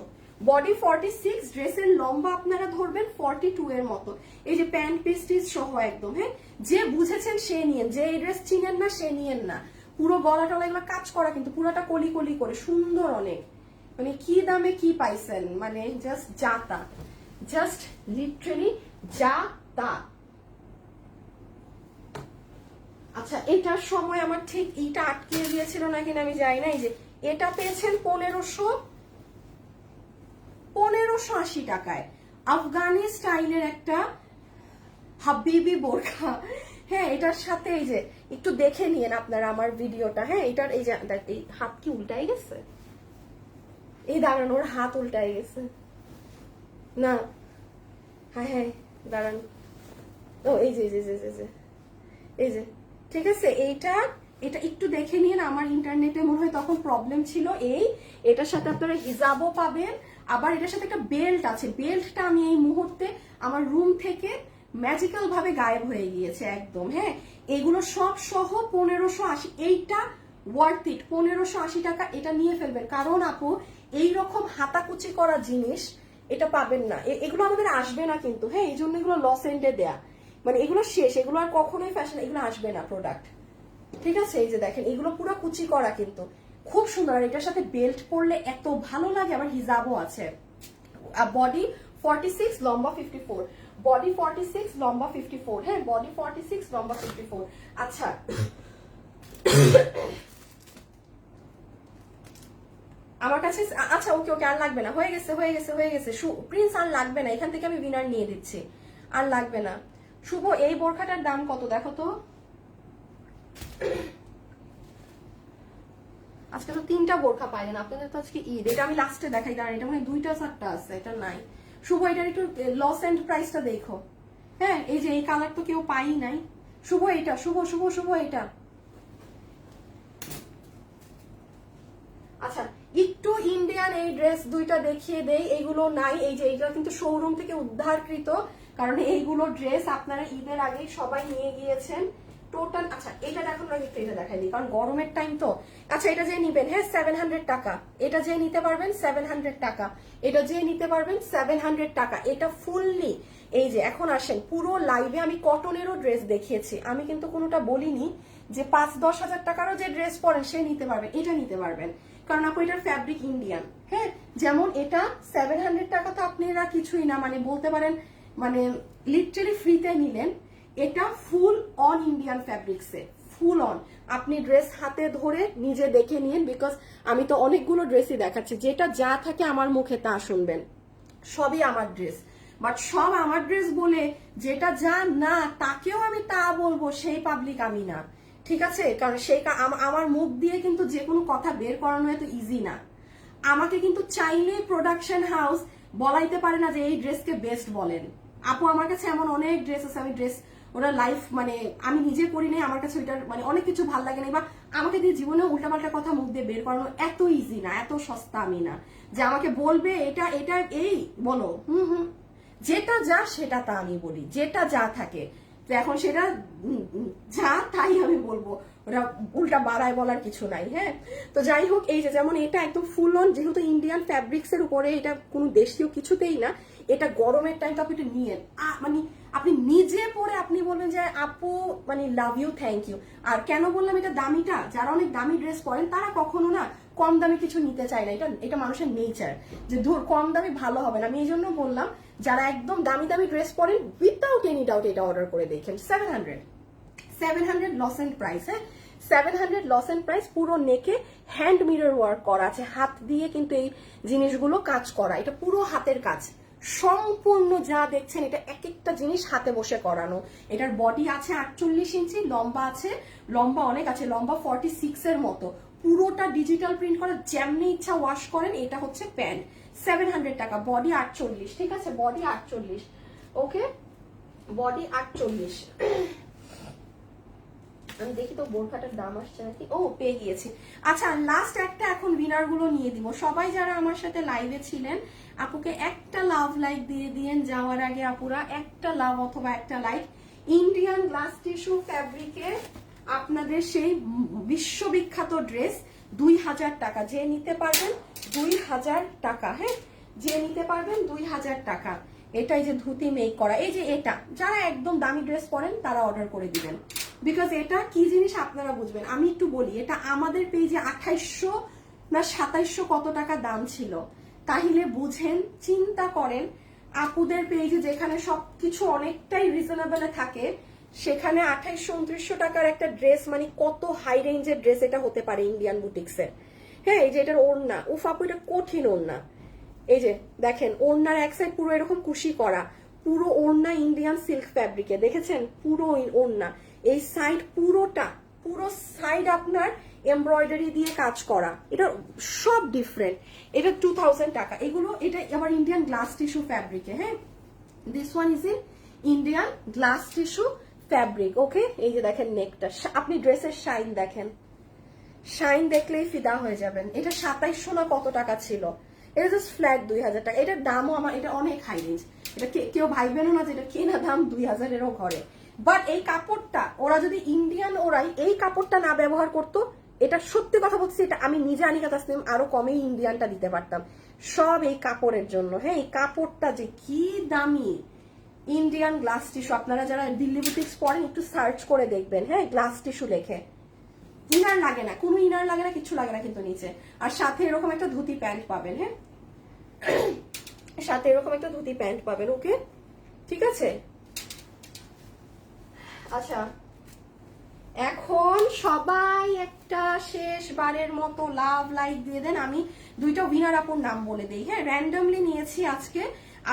বডি 46, ড্রেসের লম্বা আপনারা ধরবেন 42 এর মতো। এই যে প্যান্ট পিস সহ একদম। হ্যাঁ যে বুঝেছেন সে নিয়েন, যে এই ড্রেস চিনেন না সে নিয়েন না। পুরো গলা টলা এগুলো কাজ করা, কিন্তু পুরোটা কলি কলি করে সুন্দর অনেক, মানে কি দামে কি পাইছেন, মানে জাস্ট যাতা, জাস্ট লিটারালি যাতা। আচ্ছা এটার সময় আমার ঠিক এইটা আটকে গিয়েছিল নাকি না আমি জানি না। এই যে এটা পেয়েছেন 1580 টাকায়, আফগানি স্টাইলের একটা হাবিবি বোরখা। হ্যাঁ এটার সাথে এই যে একটু দেখে নিয়েন আপনারা আমার ভিডিওটা। হ্যাঁ এটার এই যে এই হাত কি উল্টাই গেছে, এই দাঁড়ান ওর হাত উল্টাই গেছে না, হ্যাঁ হ্যাঁ দাঁড়ান, ও এই যে এই যে ঠিক আছে। এটা একটু দেখে নিন, আমার ইন্টারনেটে মনে হয় তখন প্রবলেম ছিল। এটার সাথে আপনারা হিজাবও পাবেন, আবার এটার সাথে একটা বেল্ট আছে, বেল্টটা আমি এই মুহূর্তে আমার রুম থেকে ম্যাজিক্যাল ভাবে গায়েব হয়ে গিয়েছে একদম। হ্যাঁ এগুলো সব সহ 1580, এইটা ওয়ার্থ ইট, 1580 টাকা, এটা নিয়ে ফেলবেন। কারণ আপু এইরকম হাতাকুচি করা জিনিস এটা পাবেন না, এগুলো আমাদের আসবে না কিন্তু। হ্যাঁ এই জন্য এগুলো লস এন্ডে দেয়া, মানে এগুলো শেষ, এগুলো আর কখনোই ফ্যাশন, এগুলো আসবে না প্রোডাক্ট, ঠিক আছে। এই যে দেখেন এগুলো পুরো কুচি করা, কিন্তু খুব সুন্দর। আর এটার সাথে বেল্ট পরলে এত ভালো লাগে। আবার হিজাবও আছে। বডি 46, লম্বা 54, বডি 46, লম্বা 54। হ্যাঁ বডি 46, লম্বা 54। আচ্ছা আমার কাছে, আচ্ছা ওকে আর লাগবে না, হয়ে গেছে প্রিন্স, আর লাগবে না, এখান থেকে আমি উইনার নিয়ে দিচ্ছি, আর লাগবে না। শুভ এই বোরখাটার দাম কত দেখো তো। আজকে তো 3টা বোরখা পাইলেন, আপনাদের তো আজকে ঈদ। এটা আমি লাস্টে দেখাই, দাঁড়ান এটা মানে 2টা 4টা আছে, এটা নাই। শুভ এটার একটু লস এন্ড প্রাইসটা দেখো। হ্যাঁ এই যে এই কালার তো কেউ পাই নাই। শুভ এটা, শুভ এটা আচ্ছা, একটু ইন্ডিয়ান এই ড্রেস দুইটা দেখিয়ে দেই। এইগুলো নাই, এই যে এইগুলো কিন্তু শোরুম থেকে উদ্ধারকৃত, কারণ এইগুলো ড্রেস আপনারা ঈদের আগেই সবাই নিয়ে গিয়েছেন টোটাল। আচ্ছা এটা দেখুন না, একটু এটা দেখাই দিই, কারণ গরমের টাইম তো। আচ্ছা এটা যে নিবেন, হ্যাঁ 700 টাকা, এটা যে নিতে পারবেন 700 টাকা, এটা যে নিতে পারবেন 700 টাকা। এটা ফুললি এই যে এখন আসেন, পুরো লাইভে আমি কটনেরও ড্রেস দেখিয়েছি, আমি কিন্তু কোনোটা বলিনি যে 5-10 হাজার টাকারও যে ড্রেস পরেন সে নিতে পারবেন, এটা নিতে পারবেন, কারণ আপু এটার ফ্যাব্রিক ইন্ডিয়ান। হ্যাঁ যেমন এটা 700 টাকা তো আপনারা কিছুই না, মানে বলতে পারেন মানে লিটারালি ফ্রিতে নিলেন। এটা ফুল অন ইন্ডিয়ান ফ্যাব্রিক্সে, ফুল অন। আপনি ড্রেস হাতে ধরে নিজে দেখে নিন, বিকজ আমি তো অনেকগুলো ড্রেসই দেখাচ্ছি, যেটা যা থাকে আমার মুখে তা শুনবেন, সবই আমার ড্রেস। বাট সব আমার ড্রেস বলে যেটা যা না তাকেও আমি তা বলবো, সেই পাবলিক আমি না, ঠিক আছে? কারণ সেই আমার মুখ দিয়ে কিন্তু যে কোনো কথা বের করানো এত ইজি না। আমাকে কিন্তু চাইলে প্রোডাকশন হাউস বলাইতে পারে না যে এই ড্রেসকে বেস্ট বলেন। আপু আমার কাছে এমন অনেক ড্রেস আছে, আমি ড্রেস ওরা লাইফ মানে আমি নিজে করি নাই, আমার কাছে ওইটার মানে অনেক কিছু ভালো লাগে না, বা আমাকে দিয়ে জীবনে উল্টাপাল্টা কথা মুখ দিয়ে বের করানো এত ইজি না, এত সস্তা আমি না যে আমাকে বলবে এটা এটা এই বলো। যেটা যা সেটা তা আমি বলি, যেটা যা থাকে। তো এখন সেটা যা তাই আমি বলবো, ওরা উল্টা বাড়ায় বলার কিছু নাই। হ্যাঁ তো যাই হোক, এই যে যেমন এটা একদম ফুল অন, যেহেতু ইন্ডিয়ান ফ্যাব্রিক্স এর উপরে, এটা কোনো দেশীয় কিছুতেই না, এটা গরমের টাইম তো আপনি একটু নিয়েন, মানে আপনি নিজে পরে আপনি বলবেন যে আপু মানে লাভ ইউ, থ্যাংক ইউ। আর কেন বললাম এটা দামিটা, যারা অনেক দামি ড্রেস পরেন তারা কখনো না কম দামি কিছু নিতে চায় না, এটা এটা মানুষের নেচার যে ধর কম দামি ভালো হবে না। আমি এই জন্য বললাম যারা একদম দামি দামি ড্রেস পরেন উইথাউট এনি ডাউট এটা অর্ডার করে দেখেন। 700 লস এন্ড প্রাইস। হ্যাঁ 700 লস এন্ড প্রাইস। পুরো নেকে হ্যান্ড মিরর ওয়ার্ক করা আছে, হাত দিয়ে কিন্তু এই জিনিসগুলো কাজ করা, এটা পুরো হাতের কাজ সম্পূর্ণ যা দেখছেন, এটা এক একটা জিনিস হাতে বসে করানো। এটার বডি আছে 48 ইঞ্চি, লম্বা আছে, লম্বা অনেক আছে, লম্বা 46 এর মতো, পুরোটা ডিজিটাল প্রিন্ট করা, যেমনি ইচ্ছা ওয়াশ করেন। এটা হচ্ছে প্যান্ট, 700 টাকা, বডি 48, ঠিক আছে বডি 48, ওকে বডি 48। আমি দেখি তো বোরখাটার দাম আসছে নাকি, ও পেয়ে গিয়েছি। আচ্ছা লাস্ট একটা এখন উইনার গুলো নিয়ে দিব। সবাই যারা আমার সাথে লাইভে ছিলেন আপুকে একটা লাভ লাইক দিয়ে দিয়েন যাওয়ার আগে, আপুরা একটা লাভ অথবা একটা লাইক। ইন্ডিয়ান গ্লাস টিস্যু ফ্যাব্রিকে আপনাদের সেই বিশ্ববিখ্যাত ড্রেস 2000 টাকা, যে নিতে পারবেন 2000 টাকা। হ্যাঁ যে নিতে পারবেন 2000 টাকা। এটাই যে ধুতি মেক করা, এই যে এটা যারা একদম দামি ড্রেস পরেন তারা অর্ডার করে দিবেন, বিকজ এটা কি জিনিস আপনারা বুঝবেন। আমি একটু বলি, এটা আমাদের পেজে 2800 না 2700 কত টাকা দাম ছিল, তাহলে বুঝেন, চিন্তা করেন আপুদের পেজে যেখানে সবকিছু অনেকটাই রিজনেবলে থাকে, সেখানে 2800-2900 টাকার একটা ড্রেস মানে কত হাই রেঞ্জের ড্রেস এটা হতে পারে ইন্ডিয়ান বুটিক্সের। হ্যাঁ এই যে এটার ওড়না, উফ আপু এটা কঠিন ওড়না, এই যে দেখেন ওড়নার এক সাইড পুরো এরকম কুশি করা, পুরো ওড়না ইন্ডিয়ান সিল্ক ফ্যাব্রিকে, দেখেছেন পুরো ওড়না, এই সাইড পুরোটা, পুরো সাইড আপনার এমব্রয়ডারি দিয়ে কাজ করা, এটা সব ডিফারেন্ট। এটা 2000 টাকা এগুলো। এটা আবার ইন্ডিয়ান গ্লাস টিস্যু ফ্যাব্রিকে। হ্যাঁ this one is in Indian glass tissue fabric, okay. এই যে দেখেন নেকটা, আপনি ড্রেসের শাইন দেখেন, শাইন দেখলেই ফিদা হয়ে যাবেন। এটা 2700 না কত টাকা ছিল, এটা জাস্ট ফ্ল্যাট 2000 টাকা। এটার দামও আমার, এটা অনেক হাই রেঞ্জ, এটা কেউ ভাইবেনও না যে এটা কেনা দাম 2000-এরও ঘরে। বাট এই কাপড়টা ওরা যদি ইন্ডিয়ান ওরাই এই কাপড়টা না ব্যবহার করতো, এটা সত্যি কথা বলছি, এটা আমি নিজে আনিকা তাসনিম আরো কমেই ইন্ডিয়ানটা দিতে পারতাম, সব এই কাপড়ের জন্য। হ্যাঁ এই কাপড়টা যে কি দামি, ইন্ডিয়ান গ্লাস টিস্যু। আপনারা যারা দিল্লি বুটিক্স পরেন একটু সার্চ করে দেখবেন, হ্যাঁ গ্লাস টিস্যু লেখে। ইনার লাগে না, কোনো ইনার লাগে না, কিছু লাগে না কিন্তু নিচে। আর সাথে এরকম একটা ধুতি প্যান্ট পাবেন। হ্যাঁ সাথে এরকম একটা ধুতি প্যান্ট পাবেন, ওকে ঠিক আছে। আচ্ছা এখন সবাই একটা শেষবারের মতো লাভ লাইক দিয়ে দেন। আমি দুইটা উইনার আপুর নাম বলে দেই। হ্যাঁ র্যান্ডমলি নিয়েছি আজকে।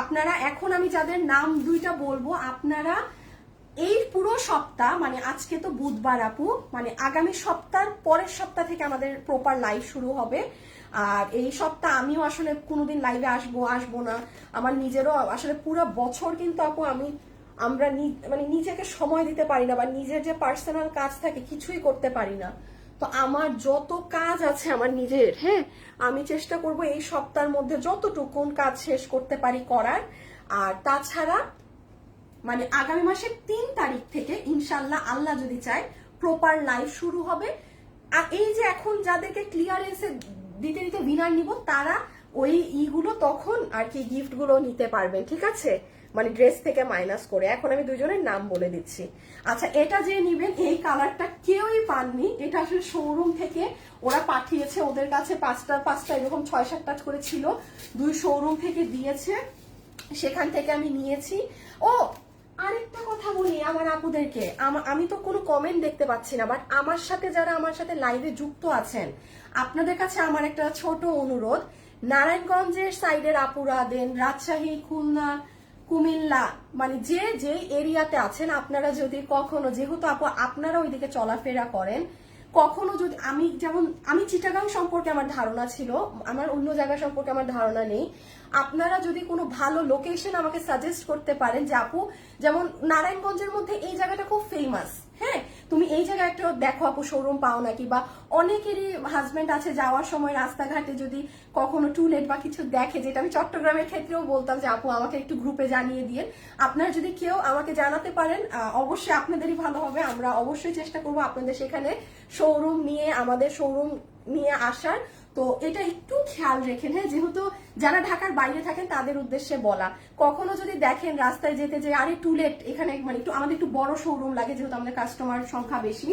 আপনারা এখন আমি যাদের নাম দুইটা বলবো, আপনারা এই পুরো সপ্তাহ মানে আজকে তো বুধবার আপু, মানে আগামী সপ্তাহ পরের সপ্তাহ থেকে আমাদের প্রপার লাইভ শুরু হবে। আর এই সপ্তাহ আমিও আসলে কোনোদিন লাইভে আসবো না, আমার নিজেরও আসলে পুরো বছর কিন্তু আপু আমরা নিজেকে সময় দিতে পারি না, বা নিজের যে পার্সোনাল কাজ থাকে কিছুই করতে পারি না। তো আমার যত কাজ আছে আমার নিজের, হ্যাঁ, আমি চেষ্টা করব এই সপ্তাহের মধ্যে যতটুকুন কাজ শেষ করতে পারি করার। আর তাছাড়া মানে আগামী মাসের 3 তারিখ থেকে ইনশাল্লাহ, আল্লাহ যদি চায়, প্রপার লাইভ শুরু হবে। আর এই যে এখন যাদেরকে ক্লিয়ারেন্সে দিতে দিতে উইনার নিব, তারা ওই ইগুলো তখন আর কি গিফট গুলো নিতে পারবেন, ঠিক আছে, মানে ড্রেস থেকে মাইনাস করে। এখন আমি দুজনের নাম বলে দিচ্ছি। আচ্ছা, এটা যে নিবেন, এই কালারটা কেউই পাননি, এটা আসলে শোরুম থেকে ওরা পাঠিয়েছে, ওদের কাছে পাঁচটা এরকম 6-7টা করে ছিল, 2 শোরুম থেকে দিয়েছে, সেখান থেকে আমি নিয়েছি। ও আরেকটা কথা বলি আমার আপুদেরকে, আমি তো কোনো কমেন্ট দেখতে পাচ্ছি না, বাট আমার সাথে যারা আমার সাথে লাইভে যুক্ত আছেন, আপনাদের কাছে আমার একটা ছোট অনুরোধ, নারায়ণগঞ্জের সাইডের আপুরা দেন, রাজশাহী, খুলনা, কুমিল্লা, মানে যে যে এরিয়াতে আছেন, আপনারা যদি কখনো, যেহেতু আপু আপনারা ওইদিকে চলাফেরা করেন, কখনো যদি আমি চিটাগাং সম্পর্কে আমার ধারণা ছিল, আমার অন্য জায়গা সম্পর্কে আমার ধারণা নেই, আপনারা যদি কোনো ভালো লোকেশন আমাকে সাজেস্ট করতে পারেন যে আপু, যেমন নারায়ণগঞ্জের মধ্যে এই জায়গাটা খুব ফেমাস, হ্যাঁ, তুমি এই জায়গায় একটা দেখো আপু শোরুম পাও নাকি, বা অনেকেরই হাজবেন্ড আছে যাওয়ার সময় রাস্তাঘাটে যদি কখনো টুলেট বা কিছু দেখে, যেটা আমি চট্টগ্রামের ক্ষেত্রেও বলতাম যে আপু আমাকে একটু গ্রুপে জানিয়ে দিয়ে, আপনারা যদি কেউ আমাকে জানাতে পারেন অবশ্যই আপনাদেরই ভালো হবে। আমরা অবশ্যই চেষ্টা করবো আপনাদের সেখানে শোরুম নিয়ে, আমাদের শোরুম নিয়ে আসার। তো এটা একটু খেয়াল রেখেন, হ্যাঁ, যেহেতু যারা ঢাকার বাইরে থাকেন তাদের উদ্দেশ্যে বলা, কখনো যদি দেখেন রাস্তায় যেতে যে আরে টুলেট এখানে, মানে একটু আমাদের একটু বড় শোরুম লাগে, যেহেতু আমাদের কাস্টমার সংখ্যা বেশি,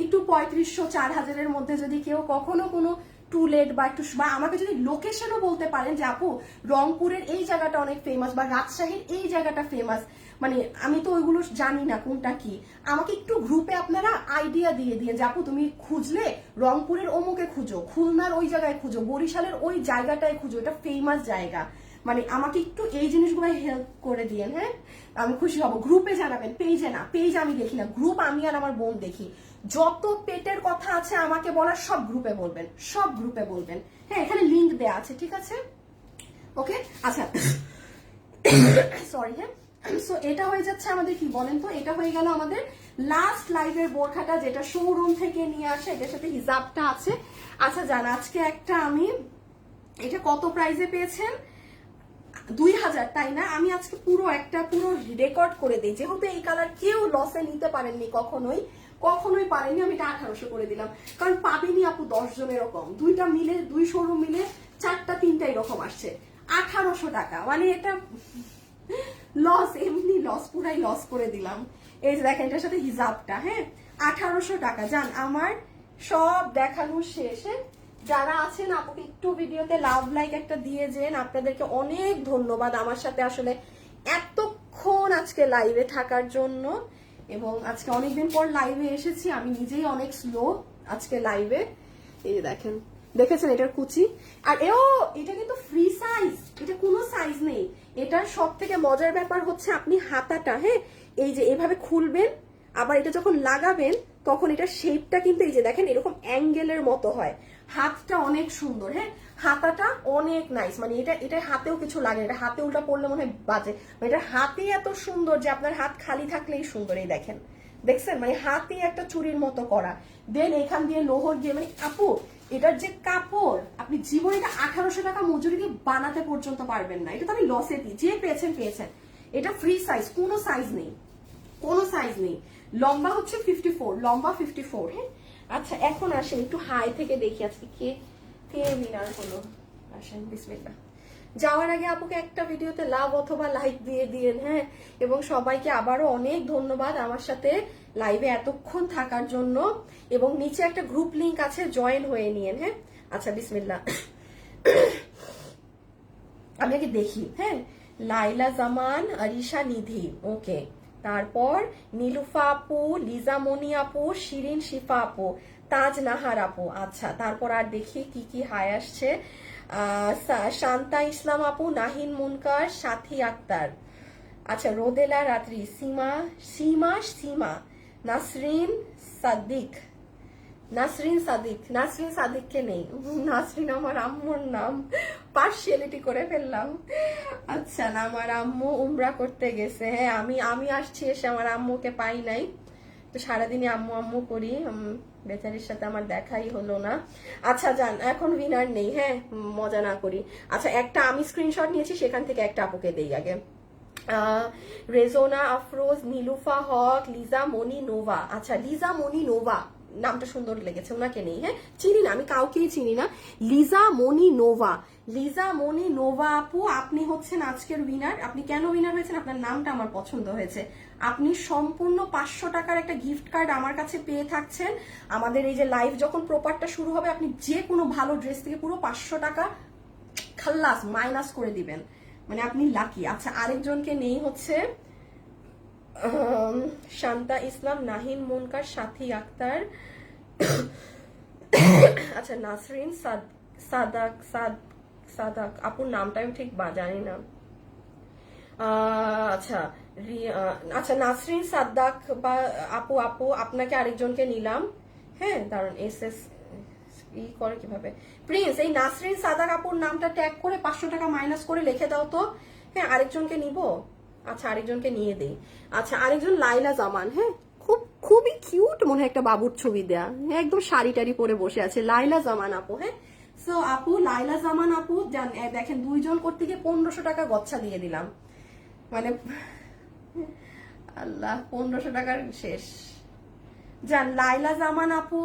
একটু 3500-4000-এর মধ্যে যদি কেউ কখনো কোনো টুলেট বা একটু, বা আমাকে যদি লোকেশনও বলতে পারেন যে আপু রংপুরের এই জায়গাটা অনেক ফেমাস, বা রাজশাহীর এই জায়গাটা ফেমাস, মানে আমি তো ওইগুলো জানি না কোনটা কি, আমাকে একটু গ্রুপে আপনারা আইডিয়া দিয়ে দিয়ে যে আপু তুমি খুঁজলে রংপুরের অমুকে খুঁজো, খুলনার ওই জায়গায় খুঁজো, বরিশালের ওই জায়গাটায় খুঁজো, এটা ফেমাস জায়গা, মানে আমাকে একটু এই জিনিসগুলো হেল্প করে দিয়েন, হ্যাঁ, আমি খুশি হব। গ্রুপে জানাবেন, পেজে না, পেজ আমি দেখি না, গ্রুপ আমি আর আমার বোন দেখি। যত পেটের কথা আছে আমাকে বলার সব গ্রুপে বলবেন, সব গ্রুপে বলবেন, হ্যাঁ, এখানে লিংক দেয়া আছে, ঠিক আছে, ওকে। আচ্ছা সরি, হ্যাঁ, সো এটা হয়ে যাচ্ছে আমাদের, কি বলেন তো, এটা হয়ে গেল আমাদের লাস্ট লাইভের বোরখাটা, যেটা শোরুম থেকে নিয়ে আসে, এটার সাথে হিজাবটা আছে। আচ্ছা জান, আজকে একটা আমি, এটা কত প্রাইসে পেয়েছেন? 2000, তাই না? আমি আজকে পুরো রেকর্ড করে দিই, যেহেতু এই কালার কেউ লসে নিতে পারেননি, কখনোই পারেনি, আমি এটা 1800 করে দিলাম, কারণ পাবেনি আপু 10 জন এরকম, 2টা মিলে, 2 শোরুম মিলে 4টা 3টা এরকম আসছে, 1800 টাকা, মানে এটা লস, এমনি লস, পুরাই লস করে দিলাম। এই যে দেখেন, এটার সাথে হিজাবটা, হ্যাঁ, 1800 টাকা। জান আমার সব দেখানো শেষে, যারা আছেন আপুকে একটু ভিডিওতে লাভ লাইক একটা দিয়ে যেন, আপনাদেরকে অনেক ধন্যবাদ আমার সাথে আসলে এতক্ষণ আজকে লাইভে থাকার জন্য। এবং আজকে অনেকদিন পর লাইভে এসেছি, আমি নিজেই অনেক স্লো আজকে লাইভে। এই যে দেখেন, দেখেছেন এটার কুচি, আর এটা কিন্তু ফ্রি সাইজ, এটা কোনো সাইজ নেই। এটার সব থেকে মজার ব্যাপার হচ্ছে আপনি হাতাটা, হ্যাঁ, এই যে এভাবে খুলবেন, আবার এটা যখন লাগাবেন তখন এটার শেপটা কিন্তু এই যে দেখেন এরকম অ্যাঙ্গেলের মতো হয়। হাতটা অনেক সুন্দর, হ্যাঁ, হাতাটা অনেক নাইস, মানে এটা হাতেও কিছু লাগে, এটা হাতে উল্টা পড়লে মনে হয় বাজে, এটা হাতে এত সুন্দর যে আপনার হাত খালি থাকলেই সুন্দর। এই দেখেন, দেখছেন, মানে হাতে একটা চুরির মতো করা, দেন এখান দিয়ে লোহর দিয়ে, মানে আপু এটার যে কাপড়, আপনি জীবনে এটা 1800 টাকা মজুরি দিয়ে বানাতে পর্যন্ত পারবেন না, এটা তো আমি লসে দিই, যে পেয়েছেন। এটা ফ্রি সাইজ, কোনো সাইজ নেই, কোনো সাইজ নেই। লম্বা হচ্ছে 54, লম্বা 54, হ্যাঁ। আচ্ছা এখন আসেন একটু হাই থেকে দেখি আজকে কে উইনার হলো। আসেন, বিসমিল্লাহ। যাওয়ার আগে আপুকে একটা ভিডিওতে লাভ অথবা লাইক দিয়ে দিয়েন, হ্যাঁ, এবং সবাইকে আবারও অনেক ধন্যবাদ আমার সাথে লাইভে এতক্ষণ থাকার জন্য, এবং নিচে একটা গ্রুপ লিংক আছে, জয়েন হয়ে নিয়েন, হ্যাঁ। আচ্ছা বিসমিল্লাহ, আমি আগে দেখি, হ্যাঁ, লাইলা জামান, আরিশা নিধি, ওকে, তারপর নীলুফা আপু, লিজামণি আপু, শিরিন শিফা আপু, তাজ নাহার আপু, আচ্ছা, তারপর আর দেখি কি কি হাই আসছে। শান্তা ইসলাম আপু, নাহিন মুনকার, সাথী আক্তার, আচ্ছা, রোদেলা রাত্রি, সীমা, নাসরিন সাদিককে নেই, নাসরিন আমার আম্মুর নাম, পার্সিয়ালিটি করে ফেললাম। আচ্ছা, না, আমার আম্মু উমরা করতে গেছে, হ্যাঁ, আমি আসছি, এসে আমার আম্মুকে পাই নাই, তো সারাদিনই আম্মু আম্মু করি, বেচারির সাথে আমার দেখাই হলো না। আচ্ছা যান, এখন উইনার নেই, হ্যাঁ মজা না করি। আচ্ছা একটা আমি স্ক্রিনশট নিয়েছি, সেখান থেকে একটা আপুকে দেই আগে। রেজোনা আফরোজ, নীলুফা হক, লিজা মনি নোভা। আচ্ছা লিজা মনি নোভা নামটা সুন্দর লেগেছে, ওনাকে নেই, হ্যাঁ চিনি না, আমি কাউকেই চিনি না। লিজা মনি নোভা, লিজা মনি নোভা আপু আপনি হচ্ছেন আজকের উইনার। আপনি কেন উইনার হয়েছেন, আপনার নামটা আমার পছন্দ হয়েছে। আপনি সম্পূর্ণ 500 টাকার একটা গিফট কার্ড আমার কাছে পেয়ে থাকছেন। আমাদের এই যে লাইভ যখন প্রপারটা শুরু হবে, আপনি যে কোনো ভালো ড্রেস থেকে পুরো 500 টাকা খাল্লাস মাইনাস করে দিবেন, মানে আপনি লাকি। আচ্ছা আরেকজনকে নেই হচ্ছে শান্তা ইসলাম, নাহিন মুনকার, সাথী আক্তার, আচ্ছা নাসরিন সাদাক সাদাক আপুর নামটা আমি ঠিক জানি না। আচ্ছা আচ্ছা নাসরিন সাদ্দাক বা আপু আপু আপনাকে আরেকজনকে নিলাম, হ্যাঁ দাঁড়ান এস এস ই করে কিভাবে, প্রিন্স এই নাসরিন সাদাক আপুর নামটা ট্যাগ করে 500 টাকা মাইনাস করে লিখে দাও তো। হ্যাঁ আরেকজনকে নিব, আচ্ছা আরেকজনকে নিয়ে দেই। আচ্ছা আরেকজন লাইলা জামান, হ্যাঁ খুবই কিউট, মনে হয় একটা বাবুর ছবি দেয়া, একদম শাড়ি টাড়ি পরে বসে আছে, লাইলা জামান আপু। হ্যাঁ সো আপু লাইলা জামান আপু দেখেন 2 জন করতে গিয়ে 1500 টাকা গচ্ছা দিয়ে দিলাম, মানে আল্লাহ 1500 টাকার শেষ। যান লাইলা জামান আপু,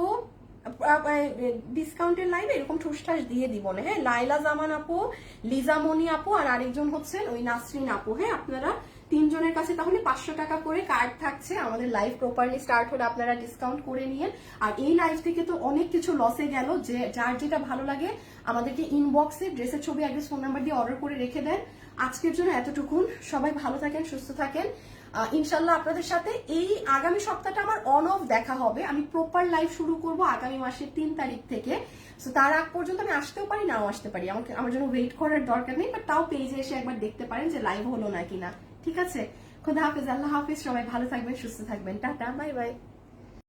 ডিসকাউন্টের লাইভে এরকম ঠুসঠাস দিয়ে দিব না, হ্যাঁ লাইলা জামান আপু, লিজামণি আপু আর আরেকজন হচ্ছেন ওই নাসরিন আপু। হ্যাঁ আপনারা 3 জনের কাছে তাহলে 500 টাকা করে কার্ড থাকছে। আমাদের লাইভ প্রপারলি স্টার্ট হলে আপনারা ডিসকাউন্ট করে নিয়েন। আর এই লাইভ থেকে তো অনেক কিছু লসে গেল, যে যার যেটা ভালো লাগে আমাদেরকে ইনবক্সে ড্রেসের ছবি অ্যাড্রেস ফোন নাম্বার দিয়ে অর্ডার করে রেখে দেন। আজকের জন্য এতটুকুন, সবাই ভালো থাকেন, সুস্থ থাকেন। ইনশাল্লাহ আপনাদের সাথে এই আগামী সপ্তাহটা আমার অন অফ দেখা হবে। আমি প্রপার লাইভ শুরু করব আগামী মাসের 3 তারিখ থেকে। সো তার আগ পর্যন্ত আমি আসতেও পারি, নাও আসতে পারি, আমার জন্য ওয়েট করার দরকার নেই, বাট তাও পেজে এসে একবার দেখতে পারেন যে লাইভ হলো নাকি না। ঠিক আছে, খোদা হাফেজ, আল্লাহ হাফেজ, সবাই ভালো থাকবেন, সুস্থ থাকবেন, টাটা বাই বাই।